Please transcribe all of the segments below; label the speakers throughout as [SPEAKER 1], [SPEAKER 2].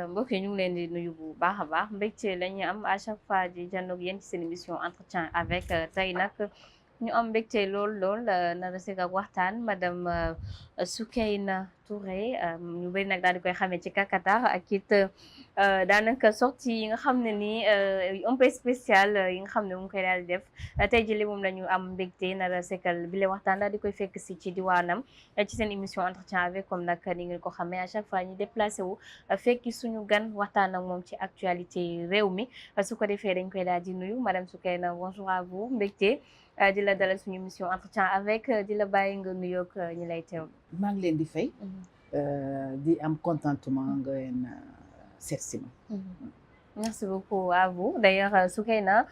[SPEAKER 1] mbokk yi ñu ngi leen di nuyu bu baax a baax mbégte la ñuy am à chaque fois di jànnoog yéen ci seen émission entretien avec tey nag ñu am mbégte lool nara sek ak waxtaan madame Soukeyna Touré ñu bëri nag daal di koy xamee ci Kakatar ak it daanaka sortie yi nga xam ne nii un peu spécial yi nga xam ne mu ngi koy daal di def tey jii moom la ñu am mbégte nara sekal bi le waxtaan daal di koy fekk si ci diwaanam ci seen émission entretien avec comme nag ni ngeen ko xamee à chaque fois ñu déplacé wu fekki suñu gan waxtaan ak moom ci actualité réew mi su ko defee dañ koy daal di nuyu madame Soukeyna bonjour à vous mbégte di la dalal suñu émission entretien avec di la bàyyi nga nuyoog ñi lay teew.
[SPEAKER 2] maa ngi leen di fay. di am contentement nga leen seet si ma.
[SPEAKER 1] Merci beaucoup à vous d'ailleurs Soukeyna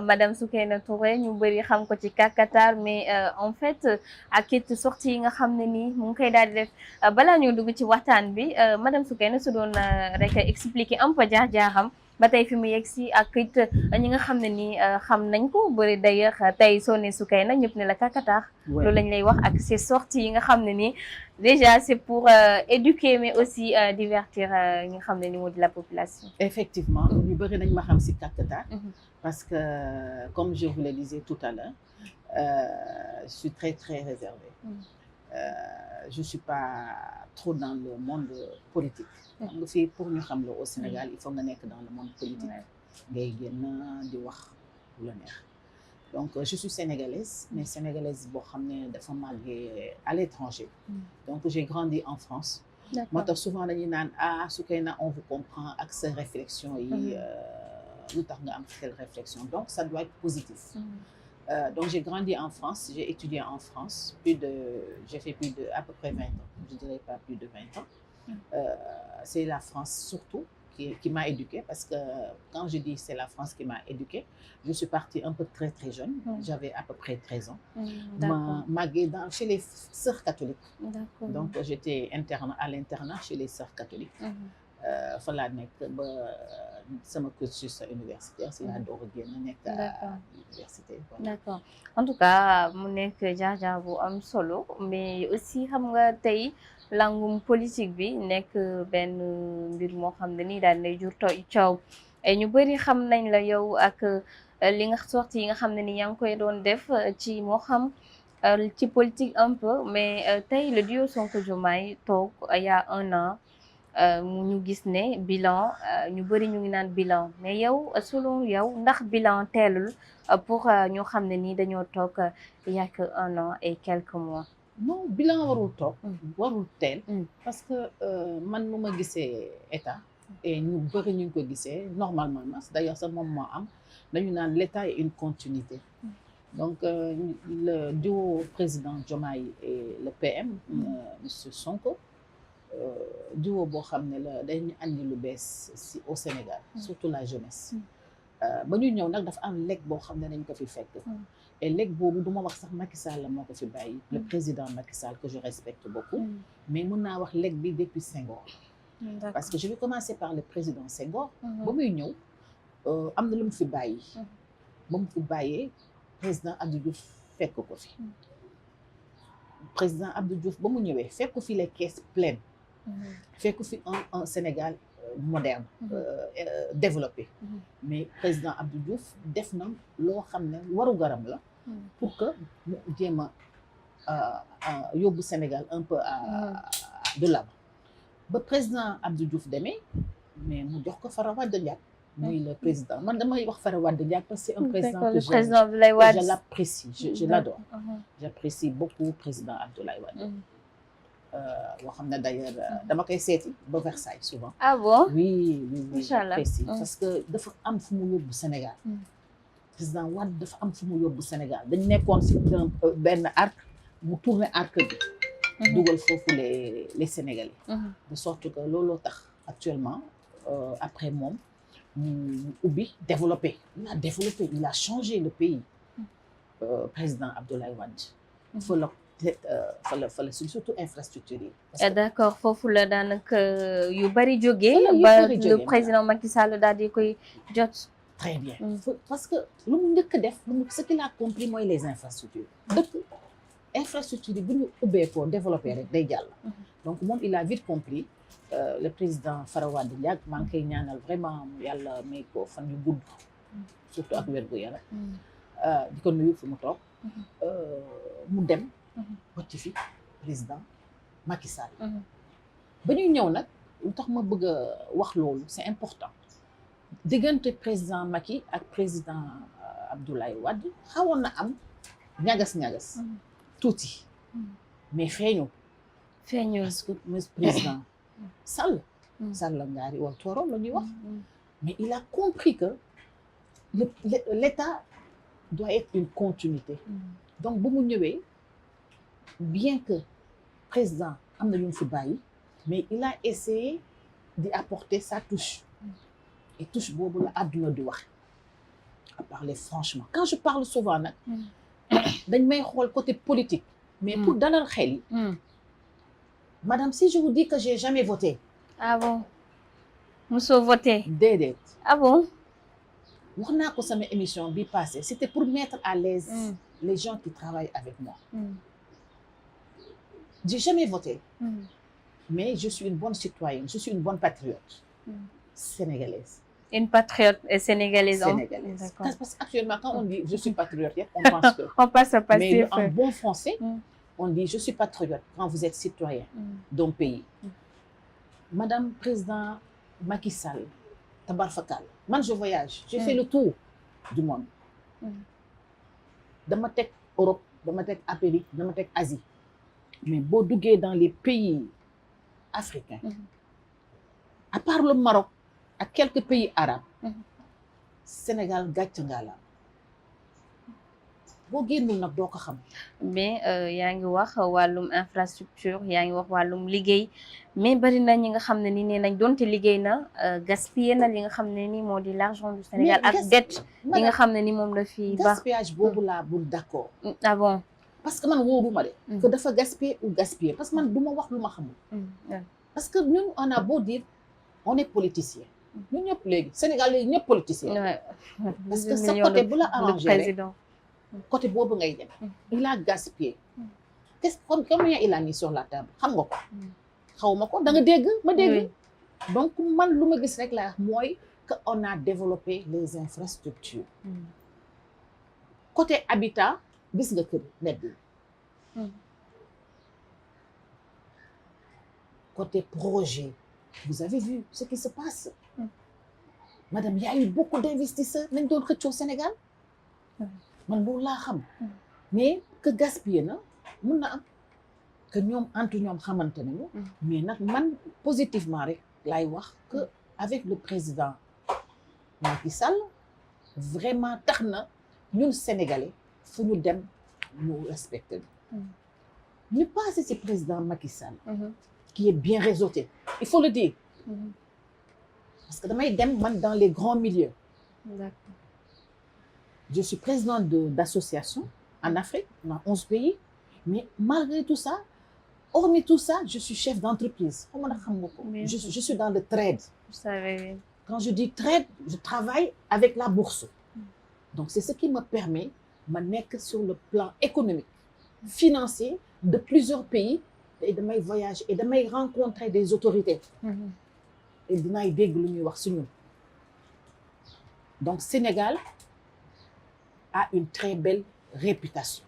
[SPEAKER 1] madame Soukeyna Touré ñu bëri xam ko ci Kakatar mais en fait ak it sortie yi nga xam ne nii mu ngi koy daal di def balaa ñu dugg ci waxtaan bi madame Soukeyna su doon rek expliquer un peu jaar-jaaram ba tey fi mu yegg si ak it ñi nga xam ne nii xam nañ ko bëri d'ailleurs tey soo ne Soukeyna ñëpp ne la Kakatar loolu lañ lay wax ak ces sorties yi nga xam ne nii déjà c'est pour éduquer mais aussi divertir ñi nga xam ne ni moo di la population.
[SPEAKER 2] Effectivement ñu bëri nañ ma xam si Kakatar parce que comme je vous le disais tout à l'heure je suis très très réservée. Je suis pas trop dans le monde politique. xam nga fii pour ñu xam la au Sénégal il faut nga nekk dans le monde politique. ngay génn di wax lu la neex. Donc je suis sénégalaise mais sénégalaise boo xam ne dafa màggee à l'étranger. Donc j'ai grandi en France. moo tax souvent dañuy naan Soukeyna on vous comprend ak sa réflexion yi lu tax nga am telle réflexion donc ça doit être positif. Donc j'ai grandi en France, j'ai étudié en France, j'ai fait plus de à peu près 20 ans, je dirais pas plus de 20 ans. C'est la France surtout qui m'a éduquée parce que quand je dis c'est la France qui m'a éduquée, je suis partie un peu très très jeune, j'avais à peu près 13 ans. Màggee chez les sœurs catholiques. Donc j'étais interne à l'internat chez les sœurs catholiques. Fa laa nekk ba sama cursus universitaire si laa door a génn nekk à l'université.
[SPEAKER 1] D'accord en tout cas mu nekk jaar-jaar bu am solo mais aussi xam nga tey langum politique bi nekk benn mbir moo xam ne nii daal nay jur coow ñu bëri xam nañ la yow ak li nga sorti yi nga xam ne ni yaa ngi koy doon def ci moo xam ci politique un peu mais tey le duo Sonko Diomaye toog il y a 1 an ñu gis ne bilan ñu bëri ñu ngi naan bilan mais yow selon yow ndax bilan teelul pour ñu xam ne nii dañoo toog il y a que 1 an et quelques mois.
[SPEAKER 2] Non bilan warul toog warul teel parce que man nu ma gisee état et ñu bëri ñu ngi ko gisee normalement d'ailleurs ça moom moo am dañu naan l'état est une continuité. Donc le duo président Diomaye et le PM monsieur Sonko duo boo xam ne la dañu andi lu bees si au Sénégal surtout la jeunesse ba ñu ñëw nag dafa am lekk boo xam ne dañ ko fi fekk et lekk boobu du ma wax sax Macky Sall la moo ko fi bàyyi le président Macky Sall que je respecte beaucoup mais mën naa wax lekk bi depuis Senghor parce que je vais commencer par le président Senghor ba muy ñëw am na lu mu fi bàyyi ba mu fi bàyyee président Abdou Diouf fekk ko fi président Abdou Diouf ba mu ñëwee fekk fi les caisses pleines fekk fi un Sénégal moderne développé mais président Abdou Diouf def na loo xam ne waru garam la pour que mu jéem a yóbbu Sénégal un peu de l'avant ba président Abdou Diouf demee mais mu jox ko Fara Wade Ndiaye muy le président man damay wax Fara Wade Ndiaye parce que c'est un président que je l'apprécie je l'adore j'apprécie beaucoup président Abdoulaye Wade boo xam ne d'ailleurs dama koy seeti ba Versailles souvent.
[SPEAKER 1] Ah bon?
[SPEAKER 2] Oui
[SPEAKER 1] Inch'Allah.
[SPEAKER 2] Parce que dafa am fu mu yóbbu Sénégal. président Wade dafa am fu mu yóbbu Sénégal dañ nekkoon si benn arc mu tourné arc bi. dugal foofu les Sénégalais. de sorte que looloo tax actuellement après moom mu ubbi développé il a changé le pays. président Abdoulaye Wade. fa la surtout infrastructure yi.
[SPEAKER 1] D'accord foofu la daanaka yu bari jógee ba le président Macky Sall daal di koy jot.
[SPEAKER 2] très bien. Parce que lu mu njëkk a def ce qu'il a compris mooy les infrastructures. dëkk infrastructure yi bu ñu ubbeekoo développé rek day jàll. donc moom il a vite compris. Le président Farawad Ndiaye maa ngi koy ñaanal vraiment yàlla may ko fan yu gudd. surtout ak wér gu yaram. di ko nuyu fu mu toog. mu dem. wàcc fi président Macky Sall. ba ñuy ñëw nag lu tax ma bëgg a wax loolu c'est important. diggante président Macky ak président Abdoulaye Wade xawoon na am ñagas-ñagas. tuuti. mais feeñu. parce que président Sall. Sall ngaari wal tooro la ñuy wax. mais il a compris que l'État doit être une continuité. donc bu mu ñëwee bien que président am na lu mu fi bàyyi mais il a essayé d'y apporter sa touche. et touche boobu la àdduna di wax. à parler franchement quand je parle souvent nag. dañ may xool côté politique. mais pour dalal xel yi. madame si je vous dis que j'ai jamais voté.
[SPEAKER 1] ah bon mosoo voté.
[SPEAKER 2] déedéet.
[SPEAKER 1] ah bon.
[SPEAKER 2] wax naa ko sama émission bi passée c'était pour mettre à l'aise les gens qui travaillent avec moi. j'ai jamais voté. mais je suis une bonne citoyenne je suis une bonne patriote. sénégalaise. Une patriote sénégalaise. Sénégalaise. D'accord. Parce qu'actuellement, quand on dit je suis patriote, on pense que.
[SPEAKER 1] On passe à passer.
[SPEAKER 2] Mais en bon français, on dit je suis patriote quand vous êtes citoyen d'un pays. Madame Président Macky Sall, Tabar Fakal, moi je voyage, j'ai fait le tour du monde. Dama tek Europe, dama tek Amérique, dama tek Asie. Mais boo duggee dans les pays africains, à part le Maroc, ak quelques pays arabes. Sénégal gàcce ngala boo génnul nag doo ko xam.
[SPEAKER 1] mais yaa ngi wax wàllum infrastructure yaa ngi wax wàllum liggéey mais bari na ñi nga xam ne ni nee nañ doonte liggéey na gaspillé na li nga xam ne ni moo di l'argent du Sénégal ak dette yi nga xam ne ni moom la fi baax.
[SPEAKER 2] gaspillage boobu laa bul d'accord.
[SPEAKER 1] ah bon.
[SPEAKER 2] parce que man wóoruma de. que dafa gaspiller ou gaspiller parce que man du ma wax lu ma xamul. parce que ñun on a beau dire on est politicien. ñun ñëpp léegi Sénégal léegi ñëpp politicien. parce que sa côté bu la arrangé rek côté boobu ngay dem. il a gaspillé. qu'est-ce combien il a mis sur la table xam nga ko. xaw ma ko da nga dégg ma dégg. donc man lu ma gis rek laa wax mooy que on a développé les infrastructures. côté habitat gis nga kër net bi. côté projet vous avez vu ce qui se passe. madame y a eu beaucoup d'investisseurs nañ doon xëccoo Sénégal. man loolu laa xam. mais que gaspiller na mun na am que ñoom entre ñoom xamante nañu. mais nag man positivement rek laay wax que avec le président Macky Sall vraiment tax na ñun Sénégalais fu ñu dem ñu respecté ñu passé ci président Macky Sall. qui est bien réseauté il faut le dire. parce que damay dem man dans les grands milieux.
[SPEAKER 1] D'accord.
[SPEAKER 2] Je suis présidente d'association en Afrique, dans 11 pays, mais malgré tout ça, hormis tout ça, je suis chef d'entreprise. Je suis dans le trade.
[SPEAKER 1] Vous savez.
[SPEAKER 2] Quand je dis trade, je travaille avec la bourse. Donc c'est ce qui me permet de mettre sur le plan économique, financier de plusieurs pays et de mes voyages et de mes rencontrer des autorités. Et dinaay dégg lu ñuy wax si ñun. Donc Sénégal a une très belle réputation.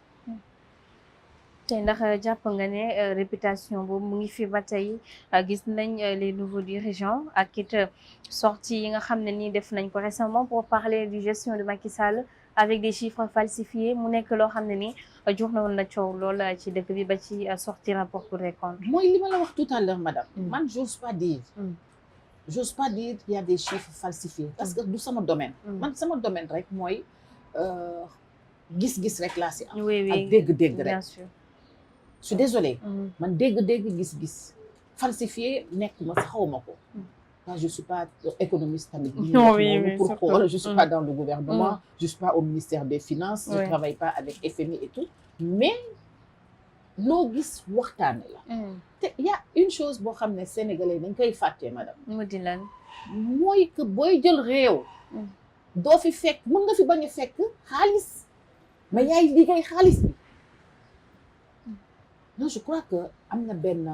[SPEAKER 1] tey ndax jàpp nga ne réputation boobu mu ngi fi ba tey gis nañ les nouveaux dirigeants ak it sorties yi nga xam ne nii def nañ ko récemment pour parler du gestion de Macky Sall avec des chiffres falsifiés mu nekk loo xam ne nii jox na woon na coow lool ci dëkk bi ba ci sortie rapport Cour des comptes.
[SPEAKER 2] mooy li ma la wax tout à l'heure madame. man j'ose pas dire qu'il y a des chiffres falsifiés parce que du sama domaine. man sama domaine rek mooy gis-gis rek laa si am.
[SPEAKER 1] oui
[SPEAKER 2] ak dégg-dégg rek.
[SPEAKER 1] bien sûr.
[SPEAKER 2] je suis désolée. man dégg-dégg gis-gis falsifié nekkuma sax xawma ko. quand je suis pas économiste tamit.
[SPEAKER 1] oui
[SPEAKER 2] pour xool je suis pas dans le gouvernement. je suis pas au ministère des finances. je travaille pas avec FMI et tout. mais loo gis waxtaane la. te y a une chose boo xam ne sénégalais dañ koy fàtte madame.
[SPEAKER 1] mu di lan.
[SPEAKER 2] mooy que booy jël réew. doo fi fekk mën nga fi bañ a fekk xaalis mais yaay liggéey xaalis bi non je crois que am na benn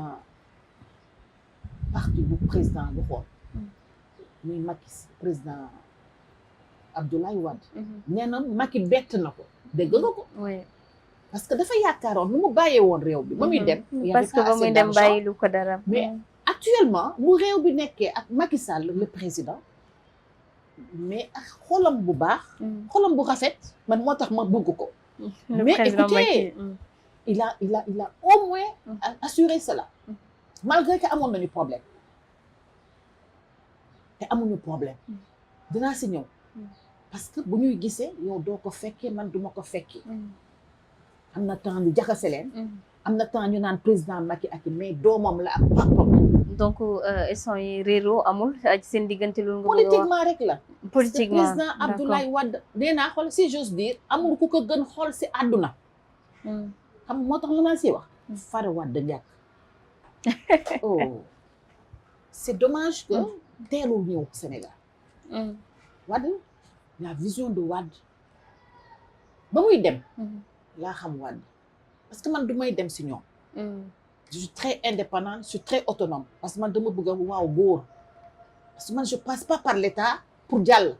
[SPEAKER 2] parti bu président bu xool muy Macky président Abdoulaye Wade nee na Macky bett na ko dégg nga ko parce que dafa yaakaaroon nu mu bàyyee woon réew bi ba muy dem
[SPEAKER 1] parce que ba muy dem bàyyi lu ko dara
[SPEAKER 2] mais actuellement mu réew bi nekkee ak Macky Sall le président mais ak xolam bu baax xolam bu rafet man moo tax ma bëgg ko mais écoutez il a au moins assuré cela malgré que amoon nañu problème te amuñu problème dinaa si ñëw parce que bu ñuy gisee yow doo ko fekkee man duma ko fekkee am na temps ñu jaxase leen am na temps ñu naan président Macky ak mais doomam la ak papam
[SPEAKER 1] donc instant yi réeroo amul ci seen diggante loolu nga
[SPEAKER 2] politiquement rek la
[SPEAKER 1] politiquement
[SPEAKER 2] président Abdoulaye Wade nee naa xool si j'ose dire amul ku ko gën xool si àdduna xam moo tax lu ma si wax Fara Wade ñàkk oh c'est dommage que teelul ñëw Sénégal Wade la vision de Wade ba muy dem laa xam Wade parce que man du may dem si ñoom je suis très indépendante je suis très autonome parce que man dama bëgg a waaw góor parce que man je passe pas par l'état pour jàll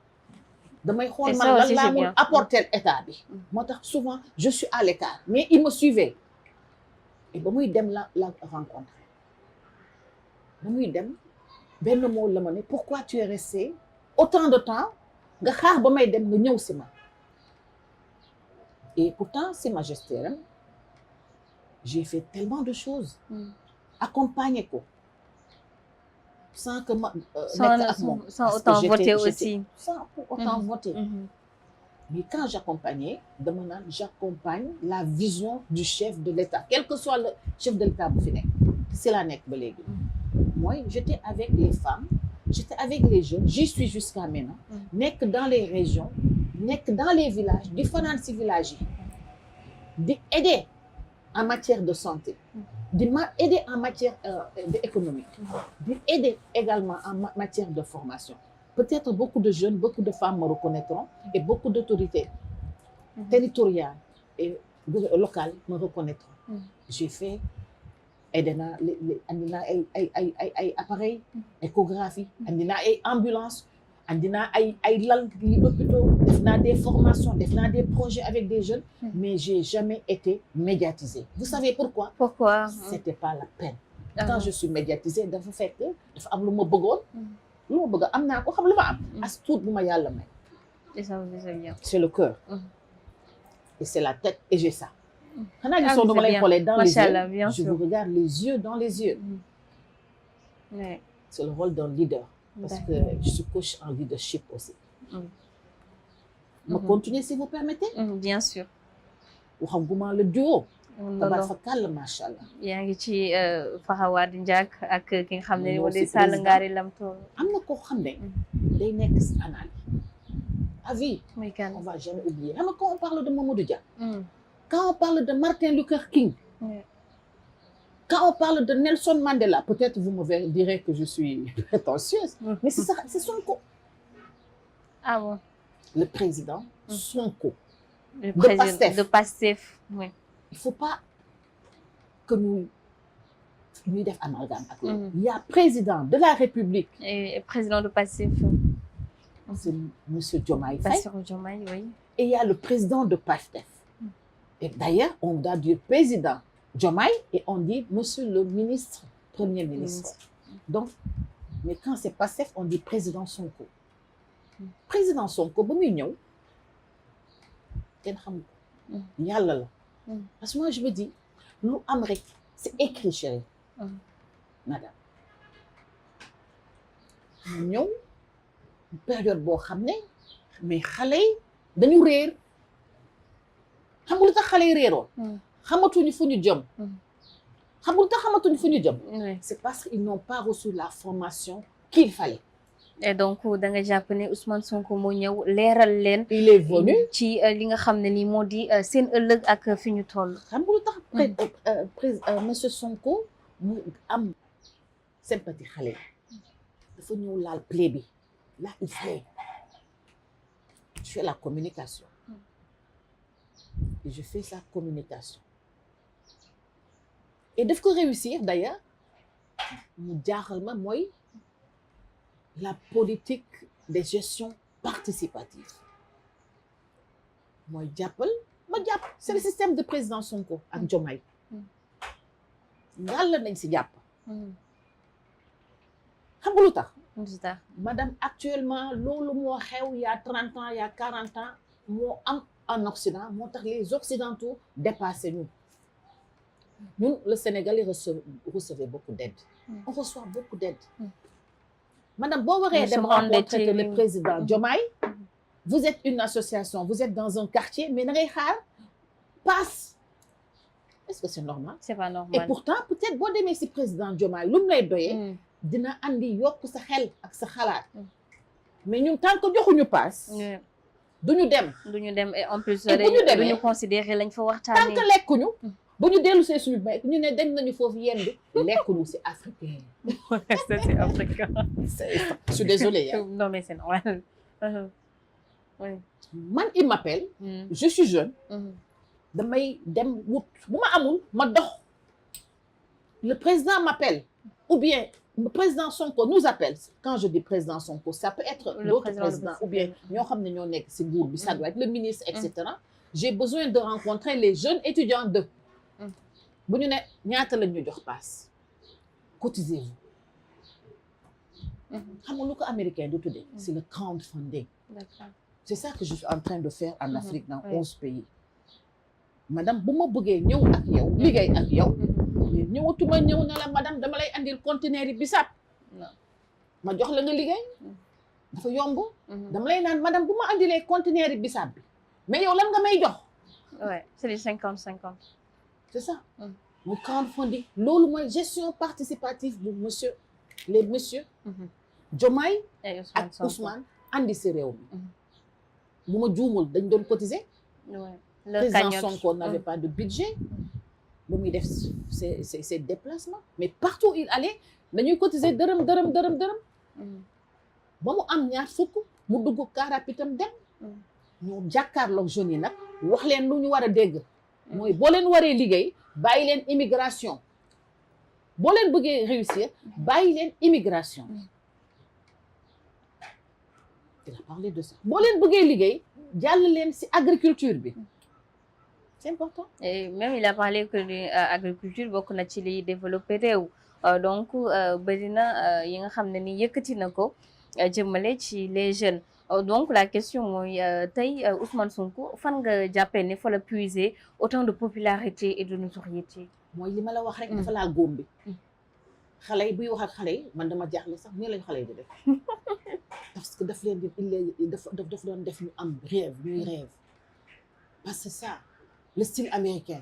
[SPEAKER 2] damay xool man lan laa mun apporter état bi moo tax souvent je suis à l'écart mais il me suivait et ba muy dem la rencontré ba muy dem benn mot la ma ne pourquoi tu es resté autant de temps nga xaar ba may dem nga ñëw si ma et pourtant c'est magistère j'ai fait tellement de choses accompagner ko sans que ma nekk ak moom
[SPEAKER 1] sans autant voter aussi
[SPEAKER 2] sans pour autant voter mais quand j'accompagnais dama naan j'accompagne la vision du chef de l'État quel que soit le chef de l'État bu fi nekk c'est la nekk ba léegi mooy j'étais avec les femmes j'étais avec les jeunes j'y suis jusqu'à maintenant nekk dans les régions nekk dans les villages di fanaan si villages yi di aider en matière de santé di aider en matière économique di aider également en matière de formation peut-être beaucoup de jeunes beaucoup de femmes me reconnaîtront et beaucoup d'autorités territoriales et locales me reconnaîtront j'ai fait aider naa andi naa ay appareils échographie andi naa ay ambulances andi naa ay lal yi hôpitaux def naa des formations def naa des projets avec des jeunes mais j'ai jamais été médiatisée vous savez pourquoi c'était pas la peine quand je suis médiatisée dafa fekk dafa am lu ma bëggoon lu ma bëgg am naa ko xam lu ma am as tuut bu ma yàlla may c'est le cœur et c'est la tête et j'ai ça xanaa ñu soo dama lay xoolee dans les yeux je vous regarde les yeux dans les yeux c'est le rôle d'un leader parce que je suis coach en leadership aussi ma continuer si vous permettez
[SPEAKER 1] bien sûr
[SPEAKER 2] waxaguma le duo tabaar fa kàll macha allah
[SPEAKER 1] yaa ngi ci Fara Wade Ndiack ak ki nga xam ne moo di Sall Ngari Lamtooro
[SPEAKER 2] am na koo xam ne day nekk si analyse à vie on va jamais oublier xam nga quand on parle de Mamadou Dia quand on parle de Martin Luther King quand on parle de Nelson Mandela peut-être vous me direz que je suis prétentieuse mais c'est ça c'est Sonko
[SPEAKER 1] ah bon
[SPEAKER 2] le président Sonko
[SPEAKER 1] de Pastef oui
[SPEAKER 2] il faut pas que ñuy def amalgame ak loolu il y a président de la République
[SPEAKER 1] et président de Pastef
[SPEAKER 2] c'est monsieur Diomaye Faye
[SPEAKER 1] oui
[SPEAKER 2] et il y a le président de Pastef et d'ailleurs on doit dire président Diomaye et on dit monsieur le ministre premier ministre donc mais quand c'est Pastef on dit président Sonko président Sonko ba muy ñëw kenn xam ko yàlla la parce que moi je me dis lu am rek c'est écrit chérie madame ñëw période boo xam ne mais xale yi dañu réer xam nga lu tax xale yi réeroon xamatuñu fu ñu jëm xam nga lu tax xamatuñu fu ñu jëm c'est parce qu'ils n'ont pas reçu la formation qu'il fallait
[SPEAKER 1] et donc da nga jàpp ne Ousmane Sonko moo ñëw leeral leen
[SPEAKER 2] il est venu
[SPEAKER 1] ci li nga xam ne nii moo di seen ëllëg ak fi ñu toll
[SPEAKER 2] xam nga lu tax monsieur Sonko mu am sympathie xale dafa ñëw laal plaie bi là il fallait je fais la communication. Et je fais sa communication. Et daf ko réussir d'ailleurs mu jaaxal ma mooy la politique de gestion participative mooy jàppal ma jàpp c'est le système de président Sonko ak Diomaye ngàll nañ si jàpp xam nga lu tax madame actuellement loolu moo xew il y a 30 ans il y a 40 ans moo am en Occident moo tax les Occidentaux dépassé ñu ñun le Sénégalais recevait beaucoup d'aide on reçoit beaucoup d'aide madame boo waree dem rencontrer le président Diomaye vous êtes une association vous êtes dans un quartier mais da ngay xaar passe est-ce que c'est normal
[SPEAKER 1] c'est pas normal
[SPEAKER 2] et pourtant peut-être boo demee si président Diomaye lu mu lay doyee dina andi yokk sa xel ak sa xalaat mais ñun tant que joxuñu passe duñu dem
[SPEAKER 1] et en plus
[SPEAKER 2] duñu
[SPEAKER 1] considérer lañ fa waxtaanee
[SPEAKER 2] tant que lekkuñu bu ñu dellu see suñu bay ñu ne dem nañu foofu yendu lekkuñu c'est africain
[SPEAKER 1] c'est africain
[SPEAKER 2] je suis désolée
[SPEAKER 1] non mais c'est normal oui
[SPEAKER 2] man il m'appelle je suis jeune damay dem wut bu ma amul ma dox le président m'appelle ou bien le président Sonko nous appelle quand je dis président Sonko ça peut être d'autres présidents ou bien ñoo xam ne ñoo nekk si nguur bi ça doit être le ministre etc j'ai besoin de rencontrer les jeunes étudiants de bu ñu ne ñaata lañ ñu jox passe cotisez-vous xam nga lu ko américain du tuddee c'est le crowdfunding c'est ça que je suis en train de faire en Afrique dans 11 pays madame bu ma bëggee ñëw ak yow liggéey ak yow mais ñëwatuma ñëw ne la madame dama lay andil conteneur yi bisaab ma jox la nga liggéey dafa yomb dama lay naan madame bu ma andilee conteneur yi bisaab bi mais yow lan nga may jox
[SPEAKER 1] ouais c'est les 50-50
[SPEAKER 2] c'est ça mu crowdfunding loolu mooy gestion participative bu les messieurs Diomaye ak Ousmane andi si réew mi bu ma juumul dañ doon cotiser président Sonko n'avait pas de budget ba muy def ses déplacements mais partout il allait dañuy cotiser dërëm ba mu am ñaar fukk mu dugg car rapide dem ñu jàkkaarloog jeunes yi nag wax leen lu ñu war a dégg mooy boo leen waree liggéey bàyyi leen immigration boo leen bëggee réussir bàyyi leen immigration il a parlé de ça boo leen bëggee liggéey jàll leen si agriculture bi c'est important.
[SPEAKER 1] Et même il a parlé que l'agriculture bokk na ci liy développé réew donc bëri na yi nga xam ne ni yëkkati na ko jëmale ci les jeunes donc la question mooy tey Ousmane Sonko fan nga jàppee ne fa la puiser autant de popularité et de notoriété.
[SPEAKER 2] mooy li ma la wax rek dafa laa góom bi xale yi buy wax ak xale yi man dama jaaxle sax nii lañu xale yi di def parce que daf leen di daf doon def ñu am rêve ñuy rêve parce que ça le style américain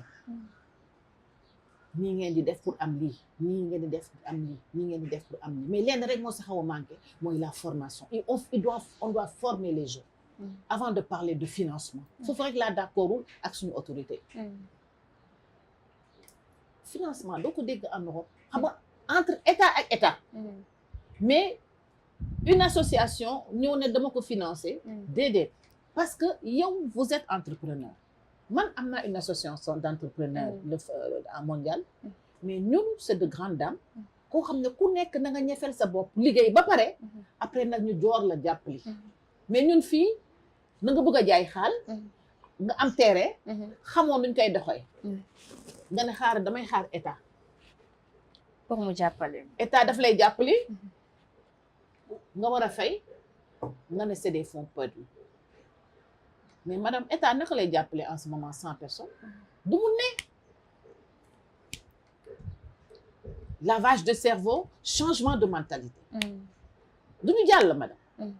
[SPEAKER 2] nii ngeen di def pour am lii nii ngeen di def pour am lii nii ngeen di def pour am lii mais lenn rek moo sa xaw a manqué mooy la formation et on doit former les jeunes avant de parler de financement foofu rek laa d'accordul ak suñu autorité financement doo ko dégg en Europe xam nga entre état ak état mais une association ñëw ne dama ko financer déedéet parce que yow vous êtes entrepreneur man am naa une association d'entrepreneurs mondial mais ñun c'est de grandes dames koo xam ne ku nekk na nga ñefeel sa bopp liggéey ba pare après nag ñu joor la jàppali mais ñun fii na nga bëgg a jaay xaal nga am terrain xamoo nuñ koy doxee nga ne xaar damay xaar état
[SPEAKER 1] pour mu jàppale
[SPEAKER 2] état daf lay jàppali nga war a fay nga ne c'est des fonds perdus mais madame état naka lay jàppale en ce moment 100 personnes du mu ne lavage de cerveau changement de mentalité du ñu jàll madame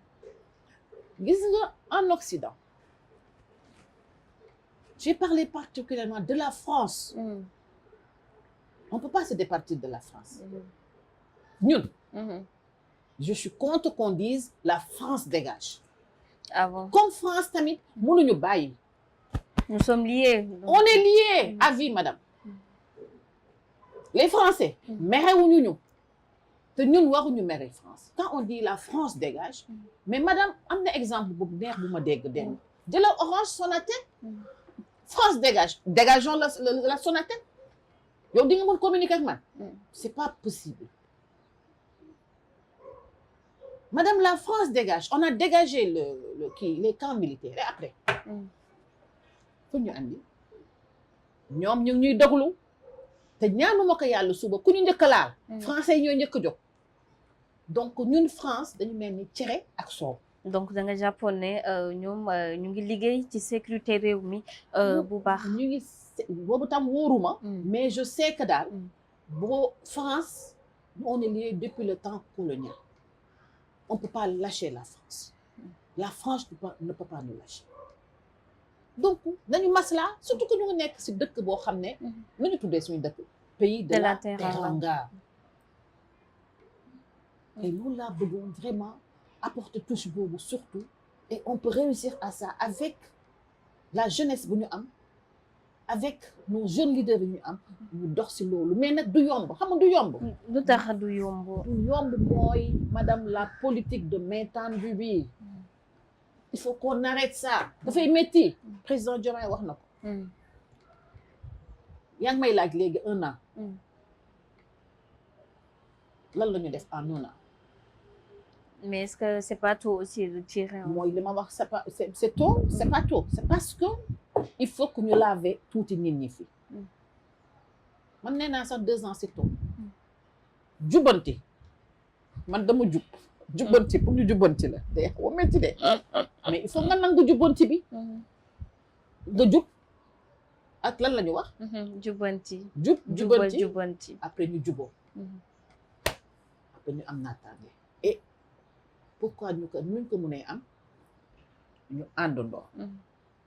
[SPEAKER 2] gis nga en Occident j'ai parlé particulièrement de la France on peut pas se départir de la France ñun je suis contre qu'on dise la France dégage
[SPEAKER 1] avant
[SPEAKER 2] comme France tamit mënuñu bàyyi
[SPEAKER 1] nous sommes liés
[SPEAKER 2] on est liés à vie madame les Français merewuñu ñu te ñun waruñu mere France quand on dit la France dégage mais madame am na exemple bu neex bu ma dégg démb jëlal Orange Sonatel France dégage dégageons la Sonatel yow di nga mën communiquer ak man c'est pas possible madame la France dégage on a dégagé les camps militaires et après fu ñu andi ñoom ñu ngi ñuy doglu te ñaanuma ko yàlla suba ku ñu njëkk a laal français yi ñoo njëkk a jóg donc ñun France dañu mel ni cere ak soow
[SPEAKER 1] donc da nga jàppoon ne ñoom ñu ngi liggéey ci sécurité réew mi bu baax
[SPEAKER 2] ñu ngi boobu tam wóoruma mais je sais que daal boo France on est lié depuis le temps colonial on peut pas lâcher la France ne peut pas nous lâcher donc nañu masla surtout que ñu ngi nekk si dëkk boo xam ne nu ñu tuddee suñu dëkk pays de la teranga et loolu laa bëggoon vraiment apporter touche boobu surtout et on peut réussir à ça avec la jeunesse bu ñu am avec nos jeunes leaders yi ñu am ñu dox si loolu mais nag du yomb xam nga du yomb
[SPEAKER 1] lu tax du yomb
[SPEAKER 2] mooy madame la politique de main tendue bi il faut qu'on arrête ça dafay métti président Diomaye wax na ko yaa ngi may laaj léegi 1 an lan la ñu def en 1 an
[SPEAKER 1] mais est-ce que c'est pas tôt aussi de tirer
[SPEAKER 2] mooy li ma wax c'est tôt c'est pas tôt c'est parce que il faut que ñu laver tuuti nit ñi fi man nee naa sax 2 ans c'est tôt jubbanti man dama jubbanti pour ñu jubbanti la day xaw a métti de mais il faut nga nangu jubbanti bi nga jub ak lan la ñu wax
[SPEAKER 1] jubbanti
[SPEAKER 2] jubbanti après ñu juboo après ñu am naataange et pourquoi ñu ko mënee am ñu àndandoo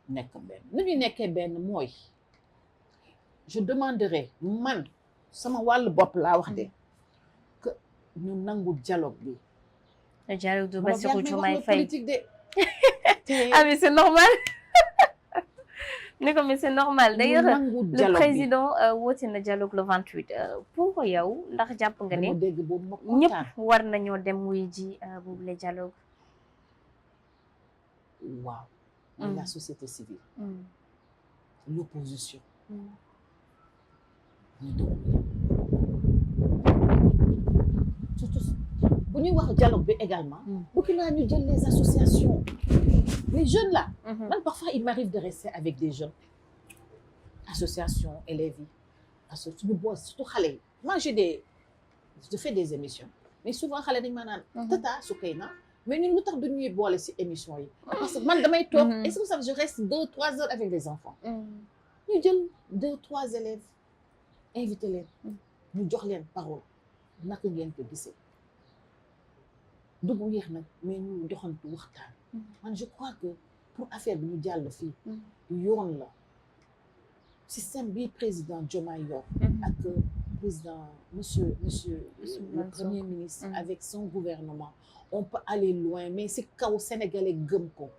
[SPEAKER 2] nekk benn nu ñuy nekkee benn mooy je demanderai man sama wàllu bopp laa wax de que ñu nangu dialogue bi
[SPEAKER 1] dialogue de Bassirou Diomaye Faye
[SPEAKER 2] politique de
[SPEAKER 1] ah mais c'est normal ne ko mais c'est normal d'ailleurs le président woote na dialogue le 28 pour yow ndax jàpp nga ne ñëpp war nañoo dem wuy ji boobu le dialogue
[SPEAKER 2] waaw la société civile l'opposition surtout bu ñuy wax dialogue bi également bëgg naa ñu jël les associations les jeunes là man parfois il m'arrive de rester avec des jeunes associations élèves yi suñu boos surtout xale yi moi je fais des émissions mais souvent xale dañu ma naan tata Soukeyna mais ñun lu tax du ñuy boole ci émission yi parce que man damay toog est-ce que ça je reste 2-3 heures avec les enfants ñu jël 2-3 élèves invité leen ñu jox leen parole naka ngeen ko gisee dugg yéex nag mais ñu doxantu waxtaan man je crois que pour affaire bi ñu jàll fii yoon la système bi président Diomaye yor ak président monsieur le premier ministre avec son gouvernement on peut aller loin mais si kaw sénégalais gëm ko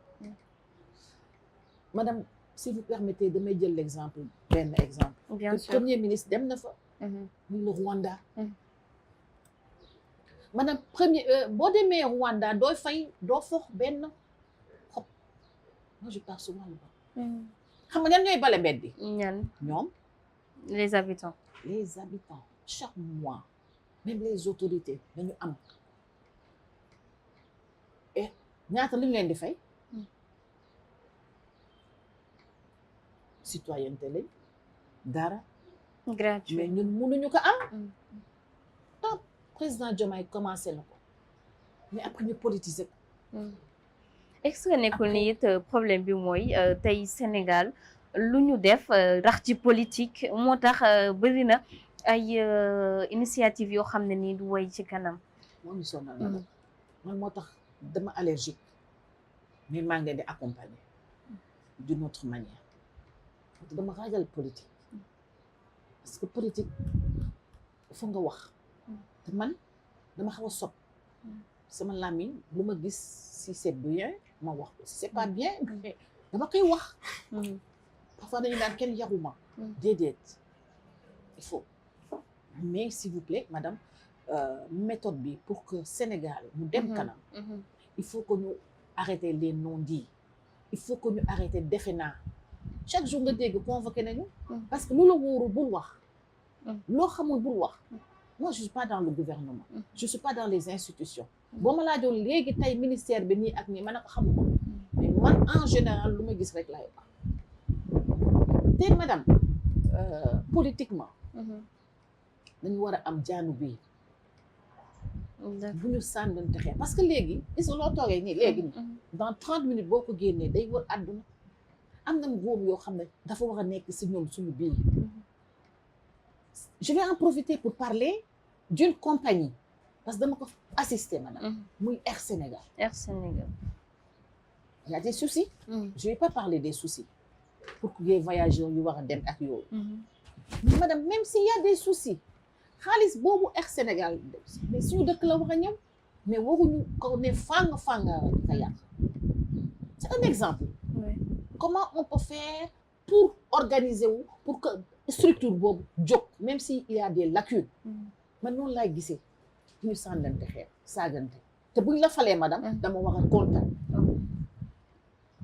[SPEAKER 2] madame si vous permettez damay jël l'exemple benn exemple le premier ministre dem na fa muy le Rwanda madame boo demee Rwanda doo fox benn xob moi je pars souvent là-bas xam nga ñan ñooy bale mbedd bi ñoom
[SPEAKER 1] les habitants
[SPEAKER 2] chaque mois même les autorités dañu am et ñaata li ñu leen di fay citoyenneté lañ dara
[SPEAKER 1] gratuit
[SPEAKER 2] mais ñun mënuñu ko am top président Diomaye commencé na ko mais après ñu politiser ko
[SPEAKER 1] est-ce que nekkul ni it problème bi mooy tey Sénégal lu ñu def rax ci politique moo tax bëri na ay initiative yoo xam ne nii du woy ci kanam
[SPEAKER 2] moo ñu sonal na man moo tax dama allergique mais maa ngi leen di accompagner d'une autre manière dama ragal politique parce que politique foog nga wax te man dama xaw a sob sama làmmiñ lu ma gis si c'est bien ma wax ko si c'est pas bien mais dama koy wax parfois dañu naan kenn yaruma déedéet il faut mais s'il vous plaît madame méthode bi pour que Sénégal mu dem kanam il faut que ñu arrêter les non-dits il faut que ñu arrêter defe naa chaque jour nga dégg convoqué nañu parce que lu la wóoru bul wax loo xamul bul wax moi je suis pas dans le gouvernement je suis pas dans les institutions boo ma laajoon léegi tey ministère bi nii ak nii man a ko xamu ko mais man en général lu ma gis rek laay wax te madame politiquement dañu war a am jaanu biir bu ñu sànnante xeex parce que léegi gis nga loo toogee nii léegi nii dans 30 minutes boo ko génnee day wër àdduna am na góob yoo xam ne dafa war a nekk si ñoom suñu biir je vais en profiter pour parler d'une compagnie parce que dama ko assister madame muy Air Sénégal.
[SPEAKER 1] Air Sénégal.
[SPEAKER 2] Il y a des soucis je vais pas parler des soucis pour que les voyageurs yu war a dem ak yooyu mais madame même s'il y a des soucis xaalis boobu Air Sénégal mais suñu dëkk la war a ñëw mais waruñu ko ne fang ka yàq c'est un exemple comment on peut faire pour organiser wu pour que structure boobu jóg même s'il y a des lacunes man noonu laay gisee ñu sànnante xeer saagante te buñ la falee madame dama war a kontaan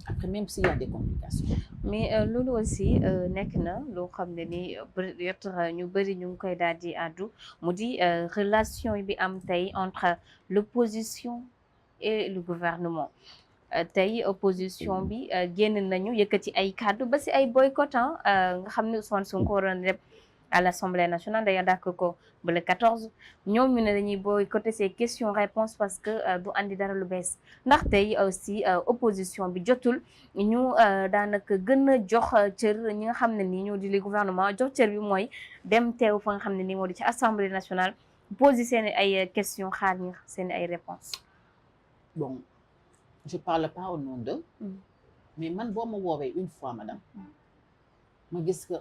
[SPEAKER 2] après même s'il y a des complications
[SPEAKER 1] mais loolu aussi nekk na loo xam ne ni yot ñu bëri ñu ngi koy daal di àddu mu di relation bi am tey entre l'opposition et le gouvernement tey opposition bi génn nañu yëkkati ay kàddu ba si ay boycott nga xam ne Ousmane Sonko waroon def à l'Assemblée nationale d'ailleurs dàkk ko ba le 14 ñoom ñu ne dañuy boycotter ces questions-réponses parce que du andi dara lu bees ndax tey aussi opposition bi jotul ñu daanaka gën a jox cër ñi nga xam ne nii ñoo di le gouvernement jox cër bi mooy dem teew fa nga xam ne nii moo di ci Assemblée nationale poser seen ay questions xaar ñi seen ay réponses.
[SPEAKER 2] Bon, je parle pas au nom d'eux mais man boo ma woowee une fois madame ma gis que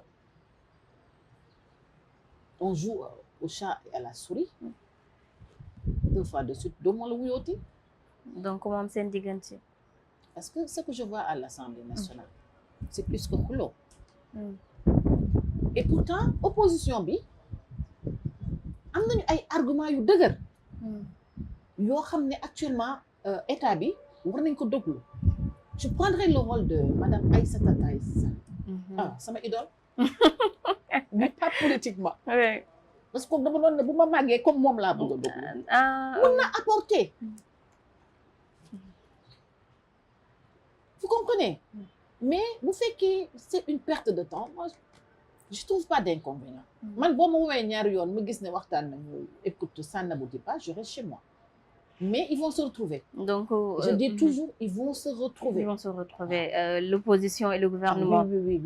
[SPEAKER 2] on joue au chat et à la souris 2 fois de suite doo ma la wuyooti
[SPEAKER 1] donc moom seen diggante.
[SPEAKER 2] parce que ce que je vois à l'Assemblée nationale c'est plus que xuloo et pourtant opposition bi am nañu ay arguments yu dëgër yoo xam ne actuellement état bi war nañ ko déglu je prendrai le rôle de madame Aïssata Tall Sall sama idole mais pas politiquement parce que dama doon ne bu ma màggee comme moom laa bëgg a déglu mën na apporter vous comprenez mais bu fekkee c'est une perte de temps moi je trouve pas d'inconvénient man boo ma woowee ñaari yoon ma gis ne waxtaan nañu écoute ça n'aboutit pas je reste chez moi mais ils vont se retrouver
[SPEAKER 1] donc
[SPEAKER 2] je dis toujours ils vont se retrouver
[SPEAKER 1] l'opposition et le gouvernement
[SPEAKER 2] oui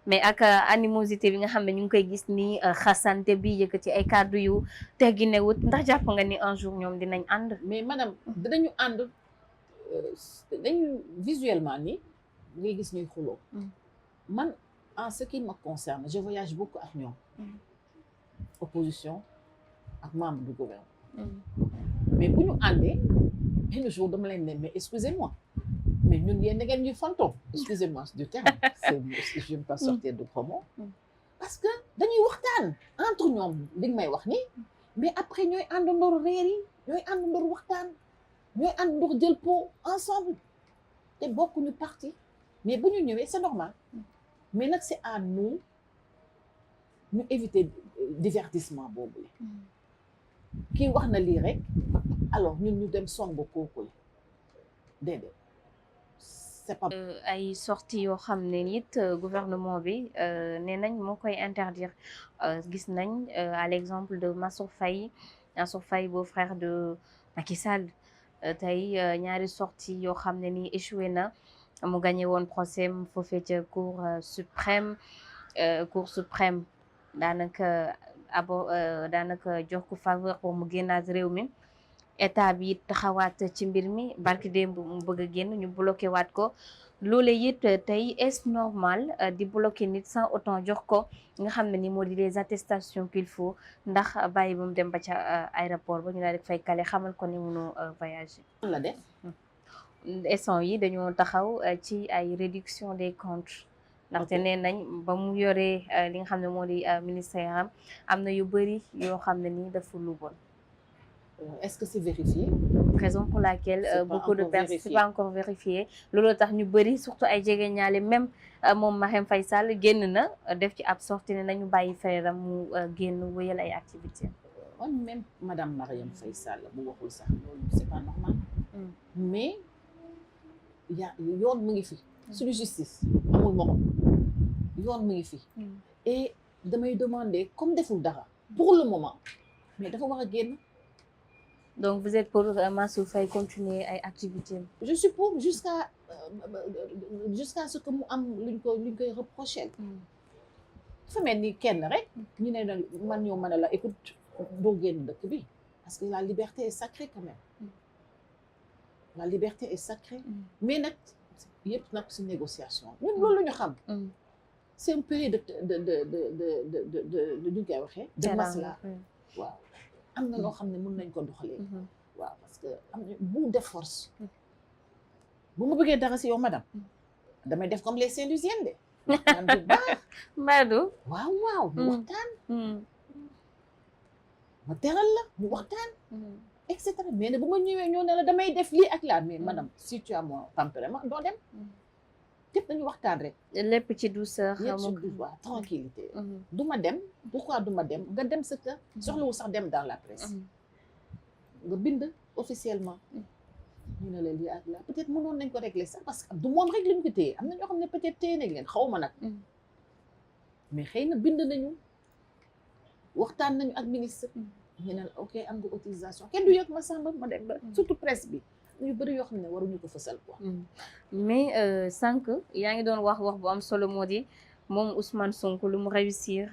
[SPEAKER 1] mais ak animosité bi nga xam ne ñu ngi koy gis ni xasante bi yëkkati ay kàddu yu tegginewut ndax jàpp nga ni un jour ñoom dinañ ànd
[SPEAKER 2] mais madame dinañu ànd dañu visuellement ni ngay gis ñuy xuloo man en ce qui me concerne je voyage beaucoup ak ñoom opposition ak membre du gouvernement mais bu ñu àndee benn jour dama leen ne mais excusez-moi mais ñun yéen da ngeen ñuy fantôme excusez-moi du terme je ne vais pas sortir de promo parce que dañuy waxtaan entre ñoom li nga may wax ni mais après ñooy àndandoor reer yi ñooy àndandoor waxtaan ñooy àndandoor jël pot ensemble te bokkuñu parti mais bu ñu ñëwee c'est normal mais nag c'est à nous ñu éviter divertissement boobu la kii wax na lii rek alors ñun ñu dem song kooku la déedéet c'est pas
[SPEAKER 1] ay sorties yoo xam ne it gouvernement bi nee nañ moo koy interdire gis nañ à l'exemple de Mansour Faye beau-frère de Macky Sall tey ñaari sorties yoo xam ne ni échoué na mu gagné woon procès mu foofee ca cour suprême daanaka daanaka jox ko faveur pour mu génnaat réew mi état bi it taxawaat ci mbir mi barki démb mu bëgg a génn ñu bloqué waat ko loolee it tey est normal di bloqué nit sans autant jox ko nga xam ne ni moo di les attestations qu'il faut ndax bàyyi ba mu dem ba ca aéroport ba ñu daal di fay kale xamal ko ni mënu voyager.
[SPEAKER 2] la def
[SPEAKER 1] instant yi dañoo taxaw ci ay réduction des comptes ndaxte nee nañ ba mu yoree li nga xam ne moo di ministère am na yu bëri yoo xam ne nii dafa lu bon.
[SPEAKER 2] Est-ce que c'est vérifié?
[SPEAKER 1] Raison pour laquelle beaucoup de personnes c'est pas encore vérifié loolu tax ñu bëri surtout ay jegeñaale même moom Marème Faye Sall génn na def ci ab sortie ne nañu bàyyi frère am mu génn wéyal ay activités.
[SPEAKER 2] man même madame Marème Faye Sall bu waxul sax loolu c'est pas normal. mais yoon mu ngi fi. suñu justice amul morom yoon mu ngi fi. et damay demander comme deful dara pour le moment mais dafa war a génn.
[SPEAKER 1] Donc vous êtes pour Mansour Faye continuer ay activités.
[SPEAKER 2] Je suis pour jusqu'à ce que mu am luñ koy reprocher. dafa mel ni kenn rek ñu ne man ñoo mën a la écoute doo génn dëkk bi parce que la liberté est sacrée quand même. La liberté est sacrée. mais nag yëpp nag si négociation ñun loolu la ñu xam. c'est un période de ñu koy waxee. de masla waaw. am na loo xam ne mën nañ ko doxalee. waaw parce que am na bout de force. bu ma bëggee dara si yow madame. damay def comme les Saint-Louisiennes de. man bu baax.
[SPEAKER 1] Madou.
[SPEAKER 2] waaw mu waxtaan. ma teral la mu waxtaan. et cetera mais ne bu ma ñëwee ñoo ne la damay def lii ak laa mais madame si tu as mon tempérament doo dem. lépp dañu waxtaan rek.
[SPEAKER 1] lépp ci douceur.
[SPEAKER 2] lépp ci douceur tranquillité. du ma dem pourquoi du ma dem nga dem sa kër. soxlawul sax dem dans la presse. nga bind officiellement. ñu ne la lii ak laa peut-être mënoon nañ ko régler sax parce que du moom rek lañ ko téye am na ñoo xam ne peut-être téye nañ leen xaw ma nag. mais xëy na bind nañu waxtaan nañu ak ministre. ñu ne la ok am nga autorisation kenn du yëg ma sàmba ma dem ba surtout presse bi. yu bëri yoo xam ne waruñu ko fësal quoi.
[SPEAKER 1] mais sànq yaa ngi doon wax bu am solo moo di moom Ousmane Sonko lu mu réussir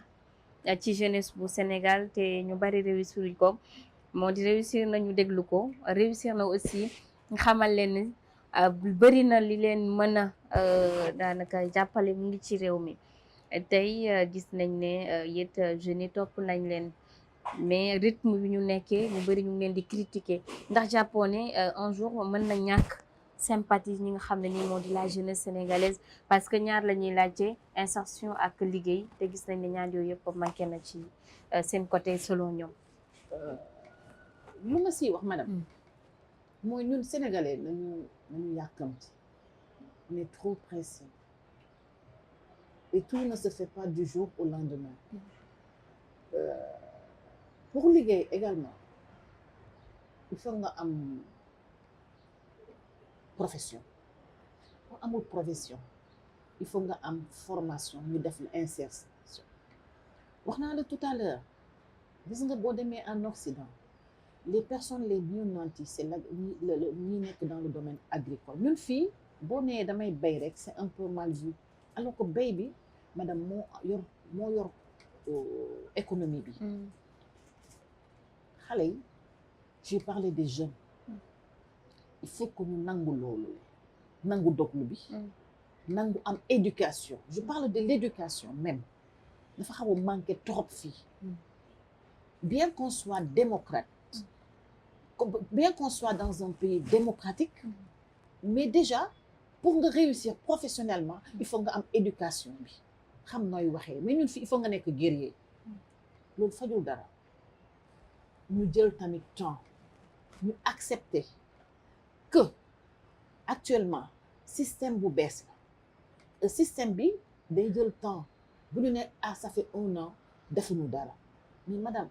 [SPEAKER 1] ci jeunesse bu Sénégal te ñu bari réussir ko moo di réussir nañu déglu ko réussir na aussi xamal leen ni bëri na li leen mën a daanaka jàppale mu ngi ci réew mi tey gis nañ ne yét jeunes yi topp nañ leen. mais rythme bi ñu nekkee ñu bëri ñu ngi leen di critiquer ndax jàppoo ne un jour mën na ñàkk sympathie ñi nga xam ne nii moo di la jeunesse sénégalaise parce que ñaar la ñuy laajte insertion ak liggéey te gis nañ ne ñaar yooyu yëpp manqué na ci seen côté selon ñoom.
[SPEAKER 2] lu ma siy wax madame. mooy ñun sénégalais nañu yàkkamti on est trop pressé et tout ne se fait pas du jour au lendemain. pour liggéey également il faut nga am profession pour amul profession il faut nga am formation ñu def la insertion wax naa la tout à l'heure gis nga boo demee en Occident les personnes les mieux nanties c'est ñi nekk dans le domaine agricole ñun fii boo nee damay bay rek c'est un peu mal vu alors que bay bi madame moo yor économie bi. xale yi j'ai parlé des jeunes il faut que ñu nangu loolu nangu doglu bi nangu am éducation je parle de l'éducation même dafa xaw a manqué trop fii bien qu'on soit démocrate bien qu'on soit dans un pays démocratique mais déjà pour nga réussir professionnellement il faut nga am éducation bi xam nooy waxee mais ñun fii il faut nga nekk guerrier loolu fajul dara ñu jël tamit temps ñu accepter que actuellement système bu bees la système bi day jël temps bu ñu ne ça fait 1 an defuñu dara mais madame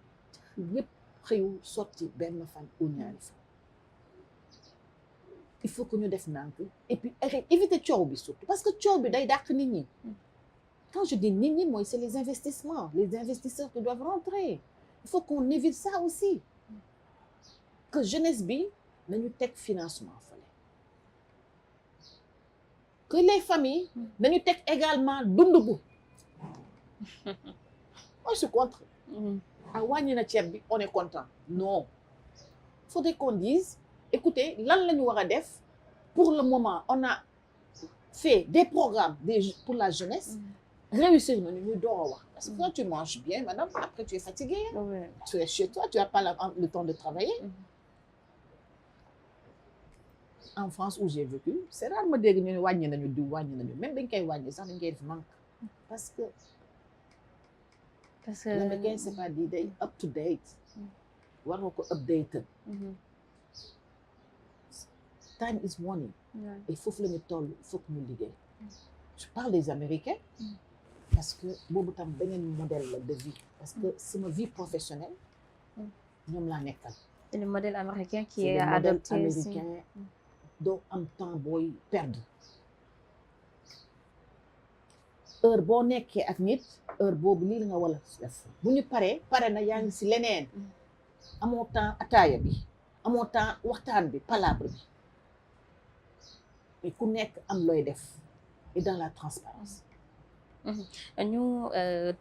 [SPEAKER 2] yëpp xëyu sotti benn fan ou ñaari fan il faut que ñu def nànk et puis éviter coow bi surtout parce que coow bi day dàq nit ñi quand je dis nit ñi mooy c'est les investissements les investisseurs qui doivent rentrer. Il faut qu'on évite ça aussi que jeunesse bi nañu teg financement fale que les familles nañu teg également dund bu moi je suis contre wàññi na ceeb bi on est content non il faudrait qu'on dise écoutez lan la ñu war a def pour le moment on a fait des programmes pour la jeunesse réussir nañu ñuy door a wax parce que quand tu manges bien madame après tu es fatigué tu es chez toi tu n'as pas le temps de travailler en France où j'ai vécu c'est rare ma dégg ñu ne wàññi nañu diw wàññi nañu même dañ koy wàññi sax dañ koy def manque parce que
[SPEAKER 1] parce que
[SPEAKER 2] l'américain c'est pas dit day up to date war nga ko updated time is money et foofu la ñu toll il faut que ñu liggéey je parle des Américains parce que boobu tam beneen modèle la de vie parce que sama vie professionnelle ñoom laa nekkal
[SPEAKER 1] le modèle américain qui
[SPEAKER 2] c'est
[SPEAKER 1] est
[SPEAKER 2] le modèle
[SPEAKER 1] adopté
[SPEAKER 2] américain
[SPEAKER 1] aussi.
[SPEAKER 2] doo am temps booy perdre heure boo nekkee ak nit heure boobu lii la nga war a def bu ñu pare na yaa ngi si leneen amoo temps ataaya bi amoo temps waxtaan bi palabre bi mais ku nekk am looy def et dans la transparence
[SPEAKER 1] ñu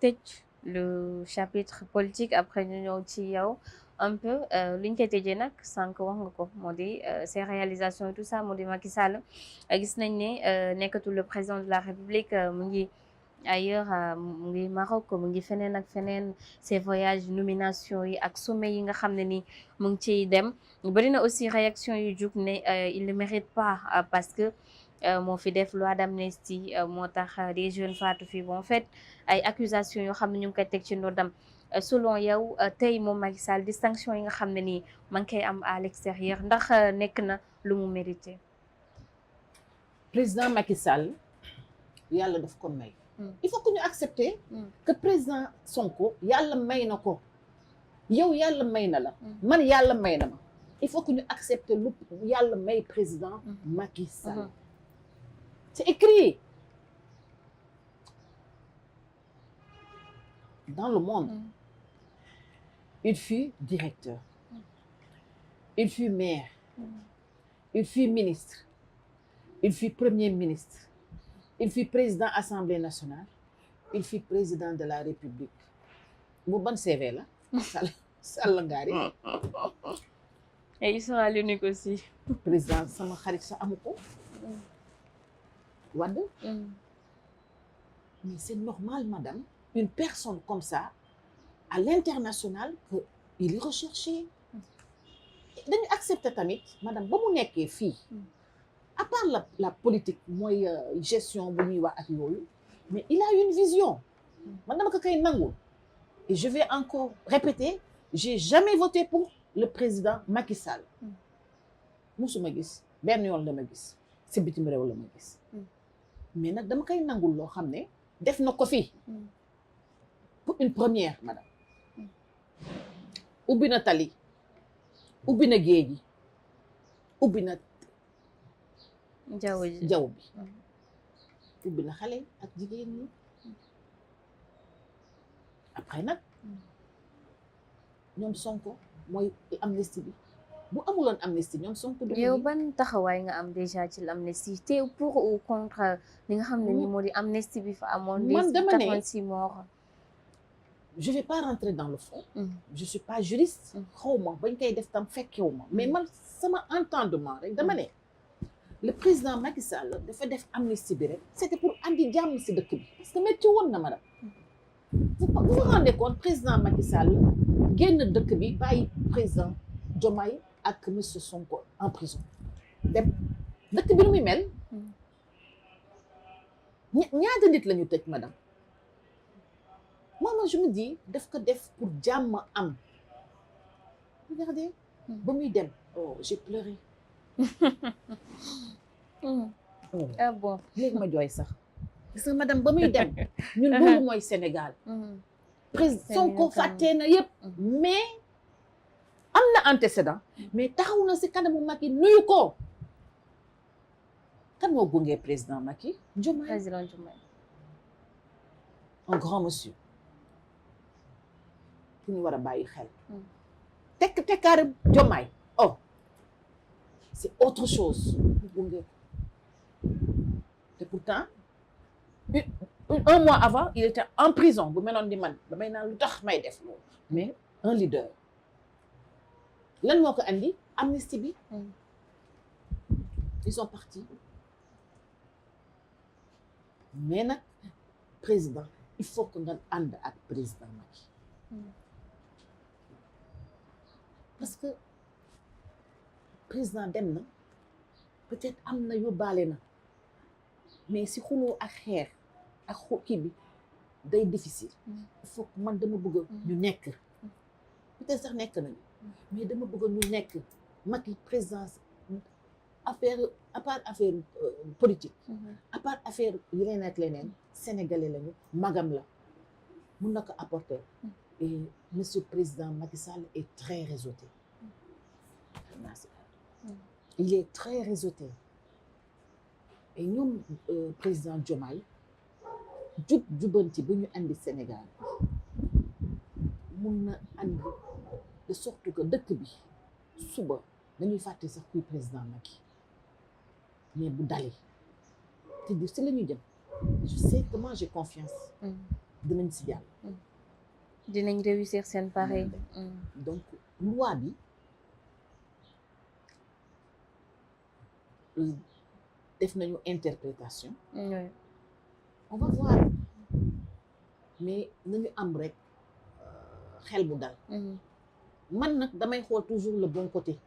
[SPEAKER 1] tëj le chapitre politique après ñu ñëw ci yow un peu li ñu koy tëjee nag sànq wax nga ko moo di ses réalisations et tout ça moo di Macky Sall gis nañ ne nekkatul le président de la République mu ngi ailleurs mu ngi Maroc mu ngi feneen ak feneen ses voyages nomination yi ak sommet yi nga xam ne ni mu ngi ciy dem bari na aussi réaction yu jug ne il ne mérite pas parce que moo fi def loi d'amnistie moo tax des jeunes faatu fi bon en fait ay accusations yoo xam ne ñu ngi koy teg ci ndoddam selon yow tey moom Macky Sall distinction yi nga xam ne nii ma ngi koy am à l'extérieur ndax nekk na lu mu mérité.
[SPEAKER 2] président Macky Sall yàlla daf ko may il faut que ñu accepter que président Sonko yàlla may na ko yow yàlla may na la man yàlla may na ma il faut que ñu accepter lu yàlla may président Macky Sall c'est écrit dans le monde il fut directeur il fut maire il fut ministre il fut premier ministre il fut président Assemblée nationale il fut président de la République bu ban CV la Sall Ngari
[SPEAKER 1] et il sera l'unique aussi
[SPEAKER 2] président sama xarit sa amu ko Wade mais c'est normal madame une personne comme ça à l'international que il est recherché dañu accepter tamit madame ba mu nekkee fii à part la politique mooy gestion bu ñuy wax ak yooyu mais il a une vision man dama ko koy nangul et je vais encore répéter j'ai jamais voté pour le président Macky Sall musuma gis benn yoon la ma gis si bitim réew la ma gis mais nag dama koy nangul loo xam ne def na ko fi pour une première madame ubbi na tali ubbi na géej gi ubbi na jaww bi ubbi na xale ak jigéen ñi après nag ñoom Sonko mooy amnistie bi bu amuloon amnistie ñoom Sonko du
[SPEAKER 1] yow ban taxawaay nga am déjà ci l'amnistie te pour ou contre li nga xam ne ni moo di amnistie bi fa amoon
[SPEAKER 2] man dama ne
[SPEAKER 1] 86 morts
[SPEAKER 2] je vais pas rentrer dans le fond je suis pas juriste xaw ma bañ koy def tam fekkewu ma mais man sama entendement rek dama ne le président Macky Sall dafa def amnistie bi rek c'était pour andi jàmm si dëkk bi parce que métti woon na madame vous vous rendez compte président Macky Sall génn dëkk bi bàyyi président Diomaye ak monsieur Sonko en prison dem dëkk bi nu muy mel ñaata nit la ñu tëj madame moi je me dis daf ko def pour jàmm am regardez ba muy dem oh j'ai pleuré
[SPEAKER 1] ah bon
[SPEAKER 2] léegi ma jooy sax parce que madame ba muy dem ñun loolu mooy Sénégal président Sonko fàttee na yëpp mais am na antécédent mais taxaw na si kanamu Macky nuyu ko kan moo gunge président Macky Diomaye
[SPEAKER 1] président Diomaye
[SPEAKER 2] un grand monsieur ku ñu war a bàyyi xel tekkaari Diomaye oh c'est autre chose bu gunge te pourtant un mois avant il était en prison bu meloon di man damay naan lu tax may def loolu mais un leader lan moo ko andi amnistie bi ils sont partis mais nag président il faut que nga ànd ak président Macky parce que président dem na peut-être am na yóbbaale na mais si xuloo ak xeex ak kii bi day difficile. il faut que man dama bëgg ñu nekk peut-être sax nekk nañu mais dama bëgg ñu nekk Macky présidence affaire à part affaire politique à part affaire yeneen ak leneen sénégalais lañu magam la mun na ko apporter et monsieur le président Macky Sall est très réseauté il est très réseauté et ñoom président Diomaye jubanti bu ñu andi Sénégal mun na andi de sorte que dëkk bi suba dañuy fàtte sax kuy président Macky mais bu dalee te di si la ñu jëm je sais que moi j'ai confiance dinañ si jàll
[SPEAKER 1] dinañ réussir seen pari
[SPEAKER 2] donc loi bi def nañu interprétation on va voir mais nañu am rek xel bu dal man nag damay xool toujours le bon côté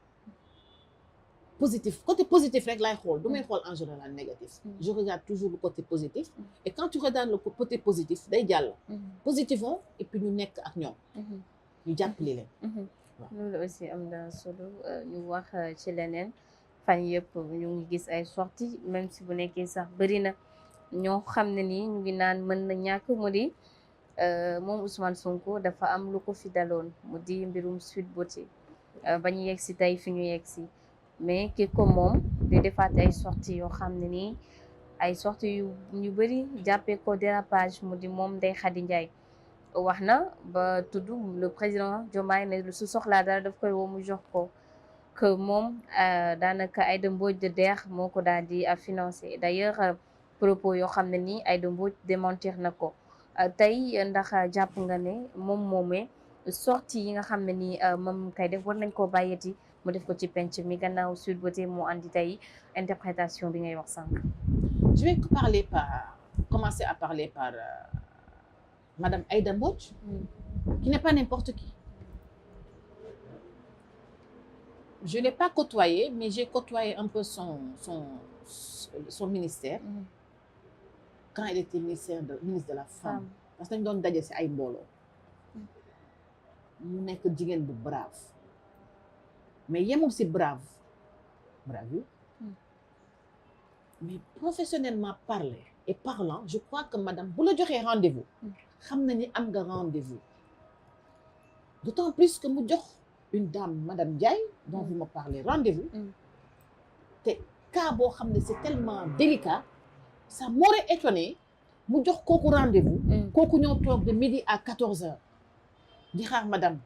[SPEAKER 2] côté positif rek laay xool du may xool en général négatif je regarde toujours le côté positif et quand tu regardes le côté positif day jàll positivons et puis ñu nekk ak ñoom ñu jàppale leen
[SPEAKER 1] loolu aussi am na solo ñu wax ci leneen fan yëpp ñu ngi gis ay sorties même si bu nekkee sax bëri na ñoo xam ne nii ñu ngi naan mën na ñàkk mu di moom Ousmane Sonko dafa am lu ko fi daloon mu di mbirum Sweet Beauté ba ñu yegg si tey fi ñu yegg si mais ki ko moom di defaat ay sorties yoo xam ne nii ay sorties yu ñu bëri jàppee ko dérapage mu di moom Ndeye Khady Ndiaye wax na ba tudd le président Diomaye ne su soxlaa dara daf koy woo mu jox ko que moom daanaka Aïda Mbodj de DER moo ko daal di financé d'ailleurs propos yoo xam ne nii Aïda Mbodj démentir na ko tey ndax jàpp nga ne moom moomee sortie yi nga xam ne nii moom kay def war nañ koo bàyyeti mu def ko ci penc mi gannaaw Sweet Beauté moo andi tey interprétation bi ngay wax sànq.
[SPEAKER 2] Je vais commencer à parler par Madame Aïda Mbodj qui n'est pas n'importe qui. Je ne l'ai pas côtoyée, mais j'ai côtoyé un peu son ministère quand elle était ministre de la femme. Parce que dañu doon daje ci ay mbooloo mu nekk jigéen bu brave mais yemul ci brave mais professionnellement parlant je crois que madame bu la joxee rendez-vous xam na ni am nga rendez-vous d'autant plus que mu jox une dame madame Ndiaye dont vous me parlez rendez-vous te cas boo xam ne c'est tellement délicat ça m'aurait étonné mu jox kooku rendez-vous kooku ñoo toog de midi à 14h di xaar madame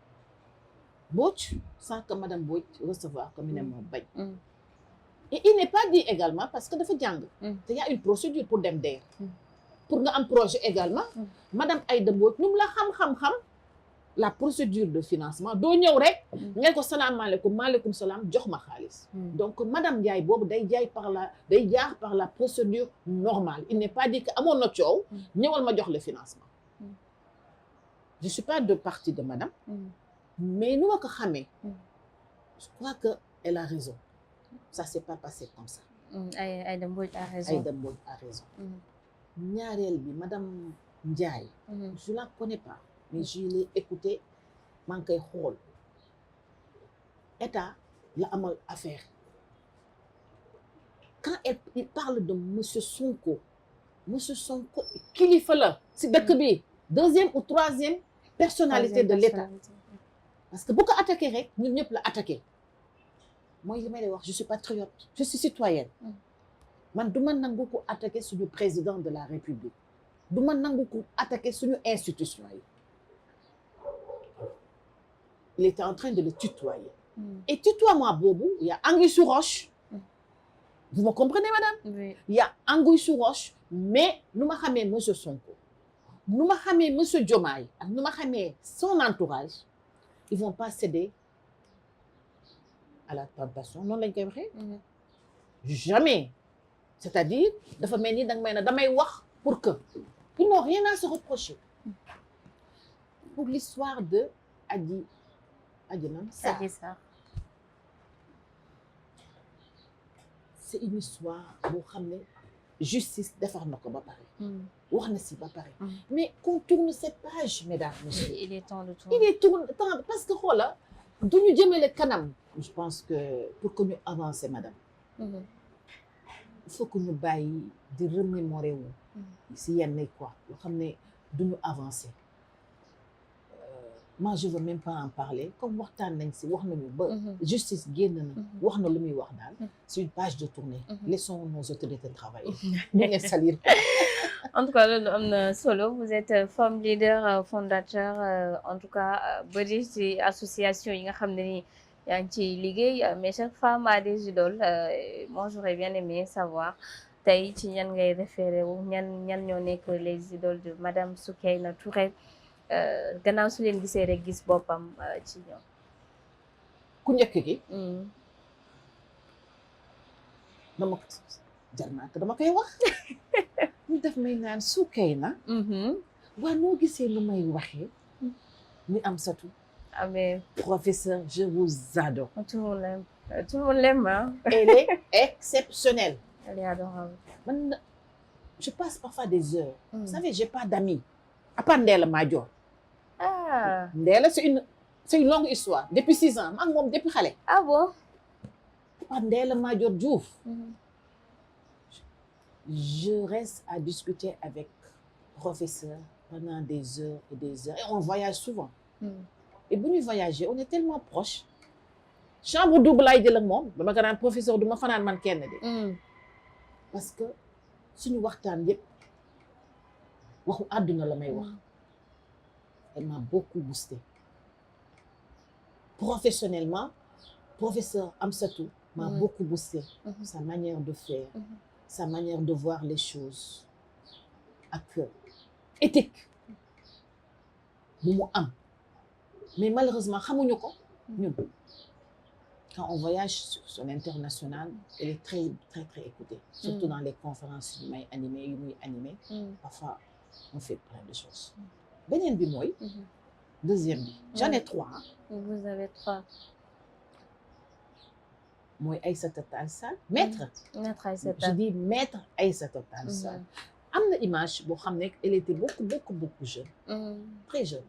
[SPEAKER 2] Mbodj sans que madame Mbodj recevoir comme ne moo bañ et il n'est pas dit également parce que dafa jàng te y a une procédure pour dem DER pour nga am projet également madame Aïda Mbodj nu mu la xam-xam la procédure de financement doo ñëw rek ngeen ko salaamaaleykum maaleykum salaam jox ma xaalis donc madame Ndiaye boobu day jaar par la procédure normale il n'est pas dit que amoon na coow ñëwal ma jox le financement je suis pas de parti de madame mais nu ma ko xamee je crois que elle a raison ça s'est pas passé comme ça
[SPEAKER 1] Aïda Mbodj a raison
[SPEAKER 2] Aïda Mbodj a raison ñaareel bi madame Ndiaye je la connais pas mais je l'ai écouté maa ngi koy xool état la amal affaire quand il parle de monsieur Sonko kilifa la si dëkk bi deuxième ou troisième personnalité de l'état parce que bu ko attaqué rek ñun ñëpp la attaqué mooy li may lay wax je suis patriote je suis citoyenne man du ma nangu ko attaqué suñu président de la république du ma nangu ko attaqué suñu institution yi il était en train de le tutoyer et tutoiement boobu il y a anguille sous roche vous me comprenez madame
[SPEAKER 1] oui.
[SPEAKER 2] Il y a anguille sous roche mais nu ma xamee monsieur Sonko nu ma xamee monsieur Diomaye ak nu ma xamee son entourage ils vont pas céder à la tentation noonu lañ koy waxee jamais c'est-à-dire dafa mel ni danga may na damay wax pour que ils n'ont rien à se reprocher pour l'histoire de Adji Sarr c'est une histoire boo xam ne justice defar na ko ba pare wax na si ba pare mais qu'on tourne cette page mesdames messieurs
[SPEAKER 1] il est temps de tourner.
[SPEAKER 2] il est temps parce que xoola du ñu jëmale kanam je pense que pour que ñu avancer madame il faut que ñu bàyyi di remémorer wu si yenn quoi yoo xam ne du ñu avancer moi je veux même pas en parler comme waxtaan nañ si wax nañu ba justice génn na wax na lu muy wax daal c'est une page de tournée laissons nos autorités travailler ñu ngeen salir
[SPEAKER 1] en tout cas loolu am na solo vous êtes femme leader fondateur en tout cas bëri ci association yi nga xam ne ni yaa ngi ciy liggéey mais chaque femme a des idoles moi j'aurais bien aimé savoir tey ci ñan ngay référé wu ñan ñoo nekk les idoles de madame Soukeyna Touré gannaaw su leen gisee rek gis boppam ci ñoom.
[SPEAKER 2] ku njëkk gi. dama jar naa ko dama koy wax. ñu def may naan Soukeyna. waa noo gisee lu may waxee. ni Amsatou.
[SPEAKER 1] ah mais
[SPEAKER 2] professeur je vous adore.
[SPEAKER 1] tout le monde l'aime. Tout le monde l'aime hein.
[SPEAKER 2] Elle est exceptionnelle.
[SPEAKER 1] Elle est adorable.
[SPEAKER 2] Man, je passe parfois des heures. Vous savez, j'ai pas d'amis. À part Ndella Madior.
[SPEAKER 1] Ah.
[SPEAKER 2] Ndella, c'est une longue histoire. Depuis 6 ans. Moi, depuis xale.
[SPEAKER 1] Ah bon?
[SPEAKER 2] À part Ndella Madior Diouf. Je reste à discuter avec professeur pendant des heures et des heures. Et on voyage souvent. Et bu ñuy voyager, on est tellement proches. Chambre double laay jël ak moom dama ko naan professeur du ma fanaan man kenn de. Parce que suñu waxtaan yëpp waxu àdduna la may wax. Elle m'a beaucoup boosté. Professionnellement, professeur Amsatou m'a beaucoup boosté. Sa manière de faire, sa manière de voir les choses ak éthique bu mu am. Mais malheureusement xamuñu ko ñun. Quand on voyage sur l'international, elle est très, très, très écoutée. Surtout dans les conférences yu may animé. Parfois, on fait plein de choses. Beneen bi mooy. Deuxième bi. J'en ai 3.
[SPEAKER 1] Vous avez 3.
[SPEAKER 2] Mooy Aïssata Tall Sall. Maître
[SPEAKER 1] Aïssata.
[SPEAKER 2] Je dis maître Aïssata Tall Sall. Am na image boo xam ne elle était beaucoup jeune. Très jeune.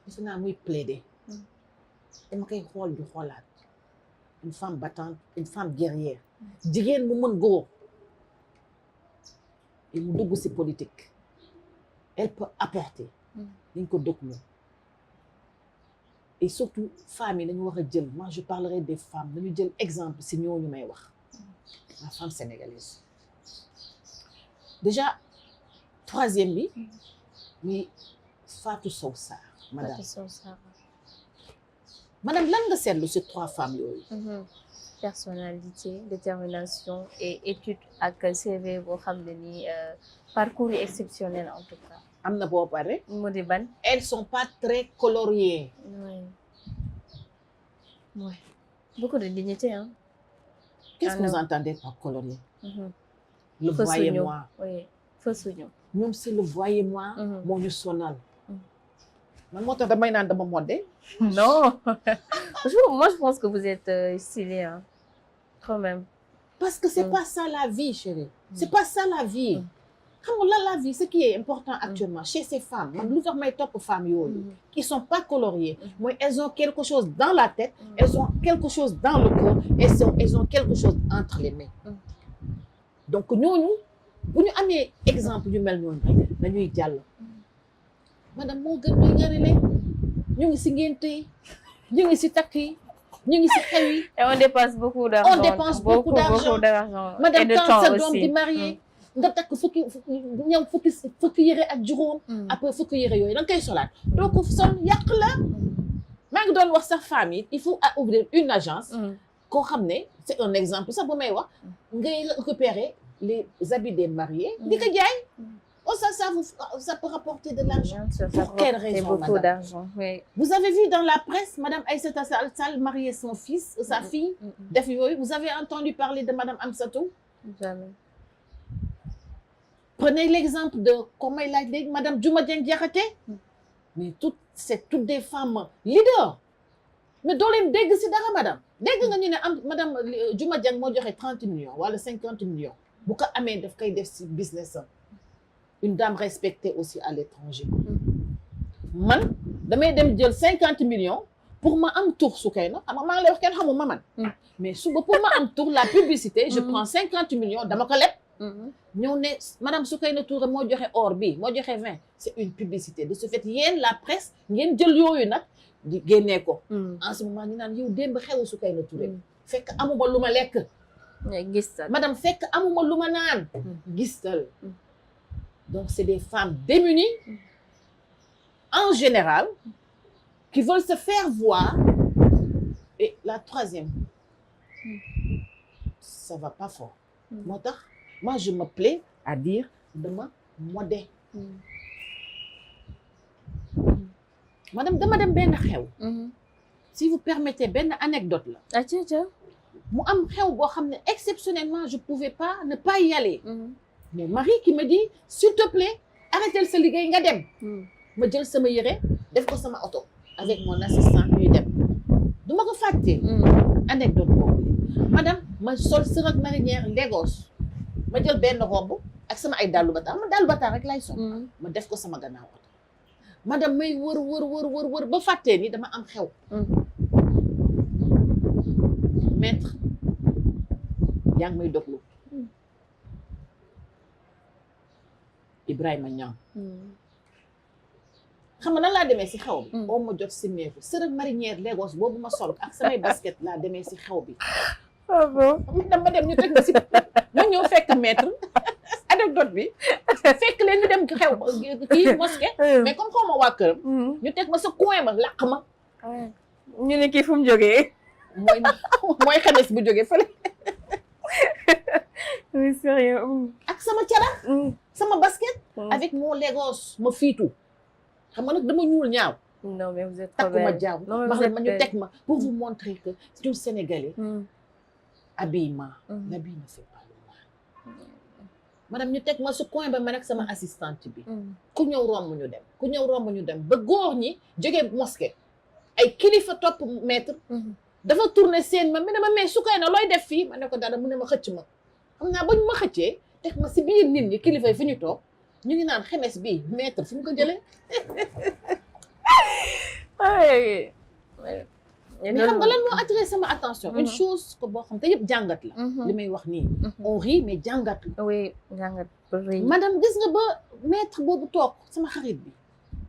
[SPEAKER 2] Gis naa muy plaider. Dama koy xool di xoolaat. Une femme battante, une femme guerrière. Jigéen mu mën góor. Et mu dugg ci politique. Elle peut apporter. dañ ko déglu. Et surtout femmes yi dañu war a jël moi je parlerai des femmes dañu jël exemple ci ñooñu may wax. La femme sénégalaise. Déjà troisième bi muy Fatou Sow Sarr. Madame
[SPEAKER 1] Fatou Sow Sarr.
[SPEAKER 2] Madame lan nga seetlu ci 3 femmes yooyu.
[SPEAKER 1] Personnalité, détermination et étude ak CV boo xam ne ni parcours exceptionnel en tout cas.
[SPEAKER 2] am na boo pare.
[SPEAKER 1] mu di ban.
[SPEAKER 2] Elles sont pas très coloriées.
[SPEAKER 1] Oui. Beaucoup de dignité hein.
[SPEAKER 2] Qu'est-ce que vous entendez par colorier? Le voyez-moi.
[SPEAKER 1] Oui, fësuñu.
[SPEAKER 2] Ñoom c'est le voyez-moi. moo ñu sonal. man moo tax damay naan dama modde.
[SPEAKER 1] Non. Moi je pense que vous êtes stylé hein. Quand même.
[SPEAKER 2] Parce que c'est pas ça la vie chérie. C'est pas ça la vie. Xam nga la vie ce qui est important actuellement chez ces femmes man lu tax may topp femmes yooyu qui sont pas coloriées mooy elles ont quelque chose dans la tête elles ont quelque chose dans le corps elles ont quelque chose entre les mains donc ñooñu bu ñu amee exemple yu mel noonu rek dañuy jàll madame moo gën ñuy ñarile ñu ngi ci ngénte yi ñu ngi ci takk yi ñu ngi ci xew yi
[SPEAKER 1] et on dépense beaucoup d'argent.
[SPEAKER 2] On dépense beaucoup d'argent. Madame
[SPEAKER 1] et de
[SPEAKER 2] quand
[SPEAKER 1] temps
[SPEAKER 2] sa
[SPEAKER 1] aussi.
[SPEAKER 2] doom di marié nga takk fukki yére ak juróom. après fukki yére yooyu da nga koy solaat. doo ko sol yàq la. maa ngi doon wax sax femme yi il faut ouvrir une agence. koo xam ne c'est un exemple sax bu may wax. ngay récupérer les habits des mariés. di ko jaay. oh ça peut rapporter de l'argent. Pour quelle raison
[SPEAKER 1] beaucoup
[SPEAKER 2] madame?
[SPEAKER 1] D'argent, oui.
[SPEAKER 2] Vous avez vu dans la presse madame Aïssata Tall Sall marier son fils sa fille. def yooyu vous avez entendu parler de madame Amsatou?
[SPEAKER 1] Jamais.
[SPEAKER 2] Prenez l'exemple de comment il a dit madame Diouma Dieng Diakhaté. Mais c'est toutes des femmes leaders. mais doo leen dégg ci dara madame. dégg nga ñu ne am madame Diouma Dieng moo joxe 30 millions wala 50 millions. bu ko amee daf koy def ci business am. une dame respectée aussi à l'étranger. Man damay dem jël 50 millions pour ma am tour Soukeyna xam nga maa ngi lay wax kenn xamuma man. mais suba pour ma am tour la publicité. je prends 50 millions dama ko leb. ñëw ne madame Soukeyna Touré moo joxe or bi moo joxe 20 c'est une publicité de ce fait yéen la presse ngeen jël yooyu nag di génnee ko. en ce moment ñu naan yow démb xewu Soukeyna Touré. fekk amuma lu ma lekk.
[SPEAKER 1] gistal
[SPEAKER 2] madame fekk amuma lu ma naan. gistal donc c'est des femmes démunies en général qui veulent se faire voir. Et la troisième, ça va pas fort. moo tax moi je me plais à dire dama modé. madame dama dem benn xew. si vous permettez benn anecdote la. mu am xew boo xam ne exceptionnellement je pouvais pas ne pas y aller. mon mari qui me dit s'il te plaît arrêtel sa liggéey nga dem. ma jël sama yére def ko sama oto avec mon assistant ñuy dem du ma ko fàtte. anecdote boobu madame ma sol sër ak marinière Lagos ma jël benn robe ak sama ay dallu bata ma dallu bata rek lay sol. ma def ko sama gannaaw oto madame may wër ba fàttee ni dama am xew. maître yaa ngi may déglu Ibrahima Niang. xam nga nan laa demee si xew bi. oo ma jot si meeku sër ak marinière Lagos boobu ma sol ak samay basket laa demee si xew bi.
[SPEAKER 1] ah bon.
[SPEAKER 2] dama dem ñu teg ma si ñoo ñëw fekk maître anecdote bi fekk leen ñu dem xew kii mosquée. mais comme xaw ma waa këram. ñu teg ma sa coin ba làq ma.
[SPEAKER 1] ñu ne kii fu mu jógee.
[SPEAKER 2] mooy xemes bu jógee fële.
[SPEAKER 1] oui sérieux.
[SPEAKER 2] ak sama cara. sama basket. avec mon Lagos ma fiitu. xam nga nag dama ñuul ñaaw.
[SPEAKER 1] non mais vous êtes trop
[SPEAKER 2] belle.
[SPEAKER 1] belle.
[SPEAKER 2] takku ma jaaw.
[SPEAKER 1] non mais
[SPEAKER 2] wax
[SPEAKER 1] vous
[SPEAKER 2] la
[SPEAKER 1] êtes
[SPEAKER 2] ma ñu
[SPEAKER 1] belle.
[SPEAKER 2] teg ma pour vous montrer que c'est un Sénégalais. habillement. l'habit ne fait pas le mal. madame ñu teg ma su coin ba man ak sama assistante bi. ku ñëw romb ñu dem ku ñëw romb ñu dem ba góor ñi jógee mosquée. ay kilifa topp maître. dafa tourné seen ma ne ma mais Soukeyna looy def fii ma ne ko dara mu ne ma xëcc ma. xam naa ba ñu ma xëccee teg ma si biir nit ñi kilifa yi fi ñu toog ñu ngi naan xemes bii maître fu mu ko jëlee. mais xam nga lan moo attiré sama attention. une chose que boo xam te yëpp jàngat la. li may wax nii. on rit mais jàngat la.
[SPEAKER 1] oui jàngat ba rëy.
[SPEAKER 2] madame gis nga ba maître boobu toog sama xarit bi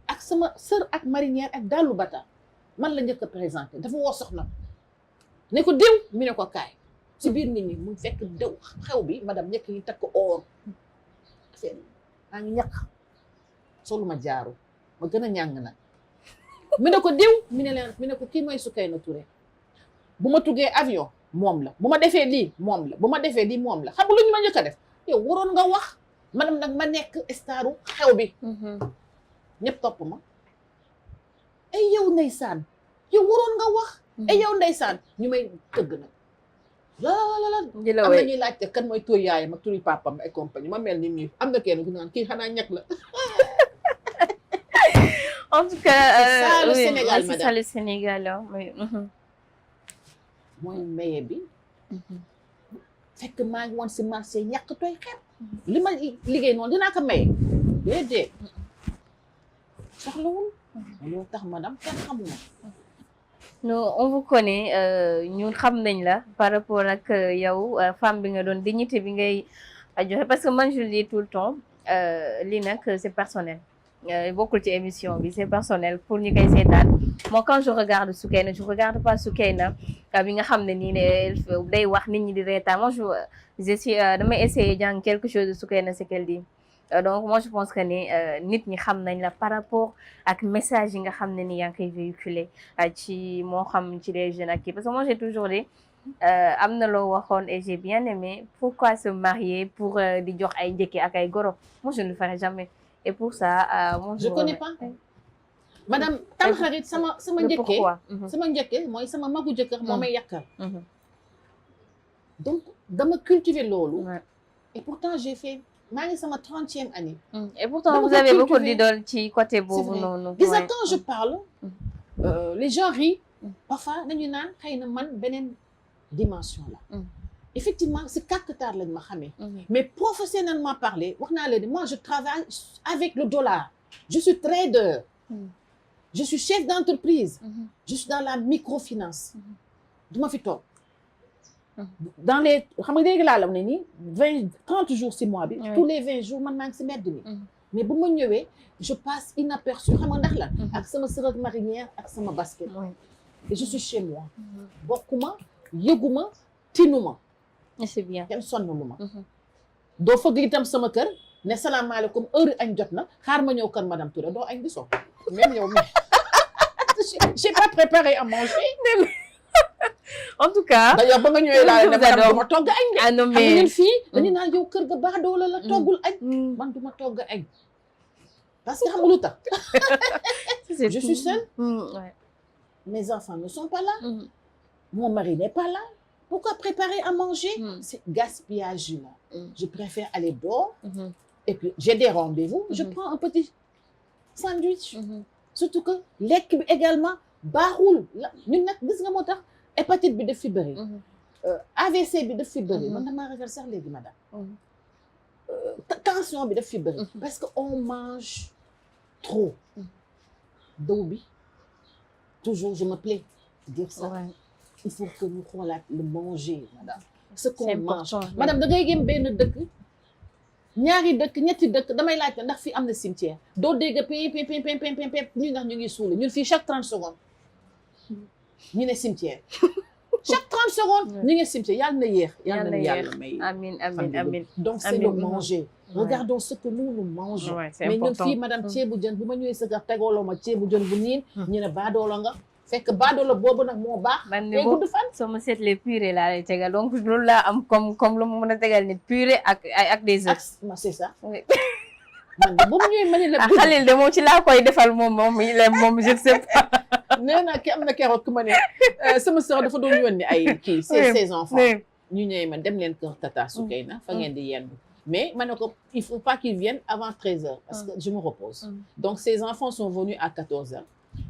[SPEAKER 2] ak sama sœur ak marinière ak dallu bata man la njëkk a présenté dafa woo soxna ne ko diw mi ne ko kaay si biir nit ñi mu fekk diw xew bi madame ñëkk yi takk or seen maa ngi ñaq solu ma jaaru ma gën a ñàng nag mi ne ko diw mi ne ko kii mooy Soukeyna Touré bu ma tuggee avion moom la bu ma defee lii moom la bu ma defee lii moom la xam nga lu ñu ma njëkk a def yow waroon nga wax madame nag ma nekk staru xew bi ñëpp topp ma ay yow ndeysaan yow waroon nga wax ay yow ndeysaan ñu may tëgg nag la am na ñuy laajte kan mooy tur yaayam ak turi papam ay compagnie ma mel ni nii am na kenn ku naan kii xanaa ñàkk la.
[SPEAKER 1] en tout cas
[SPEAKER 2] c'est ça le
[SPEAKER 1] oui,
[SPEAKER 2] Sénégal
[SPEAKER 1] c'est
[SPEAKER 2] madame
[SPEAKER 1] ça le Sénégal oui.
[SPEAKER 2] mooy maye bi fekk maa ngi woon si marché ñàkk tooy xepp li ma liggéey noonu dinaa ko maye déedéet soxlawul loolu tax madame kenn xamuma.
[SPEAKER 1] non on vous connaît ñun xam nañ la par rapport ak yow femme bi nga doon dignité bi ngay joxe parce que man je le dis tout le temps lii nag c'est personnel bokkul ci émission bi c'est personnel pour ñi koy seetaan moi quand je regarde Soukeyna je regarde pas Soukeyna bi nga xam ne nii ne day wax nit ñi di reetaan moi je suis damay essayer jàng quelque chose de Soukeyna ce qu'elle dit donc moi je pense que ni nit ñi xam nañ la par rapport ak message yi nga xam ne ni yaa ngi koy véhiculer ci moo xam ci les jeunes ak kii parce que moi j'ai toujours dit am na loo waxoon et j'ai bien aimé pourquoi se marier pour di jox ay njëkke ak ay goro moi je ne le ferai jamais et pour ça moi
[SPEAKER 2] je connais pas madame Tamxarit sama njëkkee sama njëkkee mooy sama magu jëkkër moo may yàkkal donc dama cultiver loolu et pourtant j'ai fait maa ngi sama 30e année.
[SPEAKER 1] Et pourtant vous avez beaucoup d'idoles ci côté boobu noonu.
[SPEAKER 2] gis nga quand je parle les gens rient parfois dañu naan xëy na man beneen dimension la effectivement si kàkkatar lañ ma xamee. mais professionnellement parler wax naa leen moi je travaille avec le dollar. je suis trader. je suis chef d'entreprise. je suis dans la microfinance. du ma fi toog. dans les xam nga léegi laa la ne nii 30 jours si mois bi. tous les 20 jours man maa ngi si mbedd mi. mais bu ma ñëwee je passe inaperçu xam nga ndax la. ak sama sërëg marinière ak sama basket. et je suis chez moi. bokkuma yëguma tinuma.
[SPEAKER 1] c'est bien.
[SPEAKER 2] kenn sonn lu ma. doo fëgg itam sama kër ne salaamaaleykum heure añ jot na xaar ma ñëw kër madame Touré doo añ di so même yow mi j'ai pas préparé à manger.
[SPEAKER 1] en tout cas.
[SPEAKER 2] d'ailleurs ba nga ñëwee laa ne madame du ma togg añ de.
[SPEAKER 1] ah non
[SPEAKER 2] xam
[SPEAKER 1] mais
[SPEAKER 2] ngeen fii dañu naan yow kër ga baax doo la toggul añ. man du ma togg añ. parce que xam nga lu tax. je suis seule. mes enfants ne sont pas là. mon mari n'est pas là. pourquoi préparer à manger. c'est gaspillage humain. je préfère aller dehors. et puis j'ai des rendez-vous. je prends un petit sandwich. surtout que lekk bi également baaxul la ñun nag gis nga moo tax hépatite bi daf fi bëri. AVC bi daf fi bëri. man damaa ragal sax léegi madame. tension bi daf fi bëri. parce que on mange trop. daw bi toujours je me plais dire ça. il faut que ñu xoolaat le manger madame. ce qu'on mange madame da ngay gëm benn dëkk. ñaari dëkk ñetti dëkk damay laajte ndax fii am na cimetière doo dégg pep ñu ndax ñu ngi suuli ñun fii chaque 30 secondes ñu ne cimetière chaque 30 secondes ñu ngi cimetière yàlla na yéex yàlla na yàlla may
[SPEAKER 1] amiin amiin amiin
[SPEAKER 2] donc c'est le manger regardons ce que nous mangeons mais ñun fii madame ceebu jën bu ma ñëwee sa gar tegooloo ma ceebu jën bu niin ñu ne baadoola nga fekk baadoola boobu nag moo baax day gudd fan
[SPEAKER 1] soo ma seetlee purée laa lay tegal donc loolu laa am comme lu mu mën a tegal nit purée ak des œufs
[SPEAKER 2] c'est ça man de bu mu ñëwee ma ne la
[SPEAKER 1] Khalil de moom ci laa koy defal moom je ne sais pas
[SPEAKER 2] nee naa ki am na keroog ku ma ne sama sœur dafa doon yónni ay kii ses enfants ñu ñëwee man dem leen kër Tata Soukeyna fa ngeen di yendu mais ma ne ko il faut pas qu'ils viennent avant 13 heures parce que je me repose donc ces enfants sont venus à 14 heures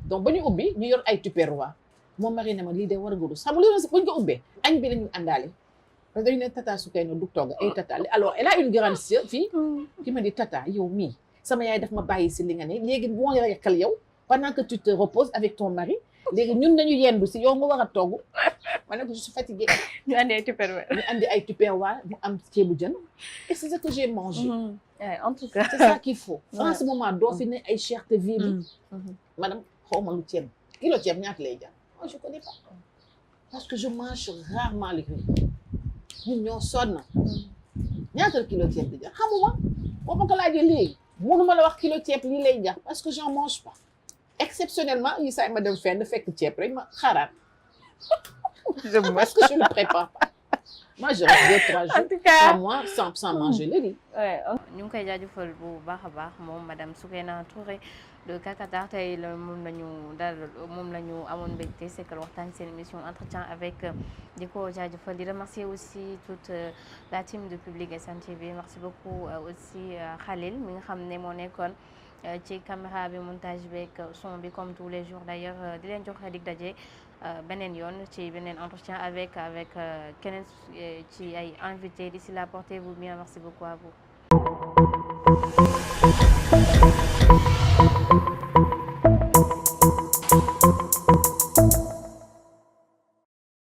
[SPEAKER 2] donc ba ñu ubbi ñu yor ay tupperware moom mari ne ma lii de war a gudd xam nga loolu bu ñu ko ubbee añ bi lañu àndaale parce que dañu ne Tata Soukeyna du togg ay tata alors elle a une grande sœur fii qui ma dit Tata yow mii sama yaay daf ma bàyyi si li nga ne léegi moo la yekkal yow pendant que tu te reposes avec ton mari léegi ñun nañu yendu si yow nga war a togg ma ne ko je suis fatiguée
[SPEAKER 1] ñu andi ay tupperware
[SPEAKER 2] mu am ceebu jën et c'est ce que j'ai mangé
[SPEAKER 1] en tout cas
[SPEAKER 2] c'est ça qu'il faut en ce moment doo fi ne ay cherté vie bi madame xawma lu ceeb kilo ceeb ñaata lay jar moi je connais pas parce que je mange rarement le riz ñun ñoo sonn ñaata kilo ceeb di jar xamuma boo ma ko laajee léegi mënuma la wax kilo ceeb lii lay jar parce que j'en mange pas exceptionnellement yi saay ma dem fenn fekk ceeb rek ma xaaraat parce que je ne prépare pas moi je reste 2-3 jours
[SPEAKER 1] en tout cas
[SPEAKER 2] 3 mois sans manger le riz.
[SPEAKER 1] ñu ngi koy jaajëfal bu baax a baax moom madame Soukeyna Touré de Kakatar tey la moom la ñu amoon mbégte sekkal waxtaan seen émission entretien avec di ko jaajëfal di remercier aussi toute la team de Public SN TV merci beaucoup aussi Khalil mi nga xam ne moo nekkoon ci caméra bi montage beeg son bi comme tous les jours d'ailleurs di leen jox dig daje beneen yoon ci beneen entretien avec keneen ci ay invité d'ici là portez-vous bien merci beaucoup à vous.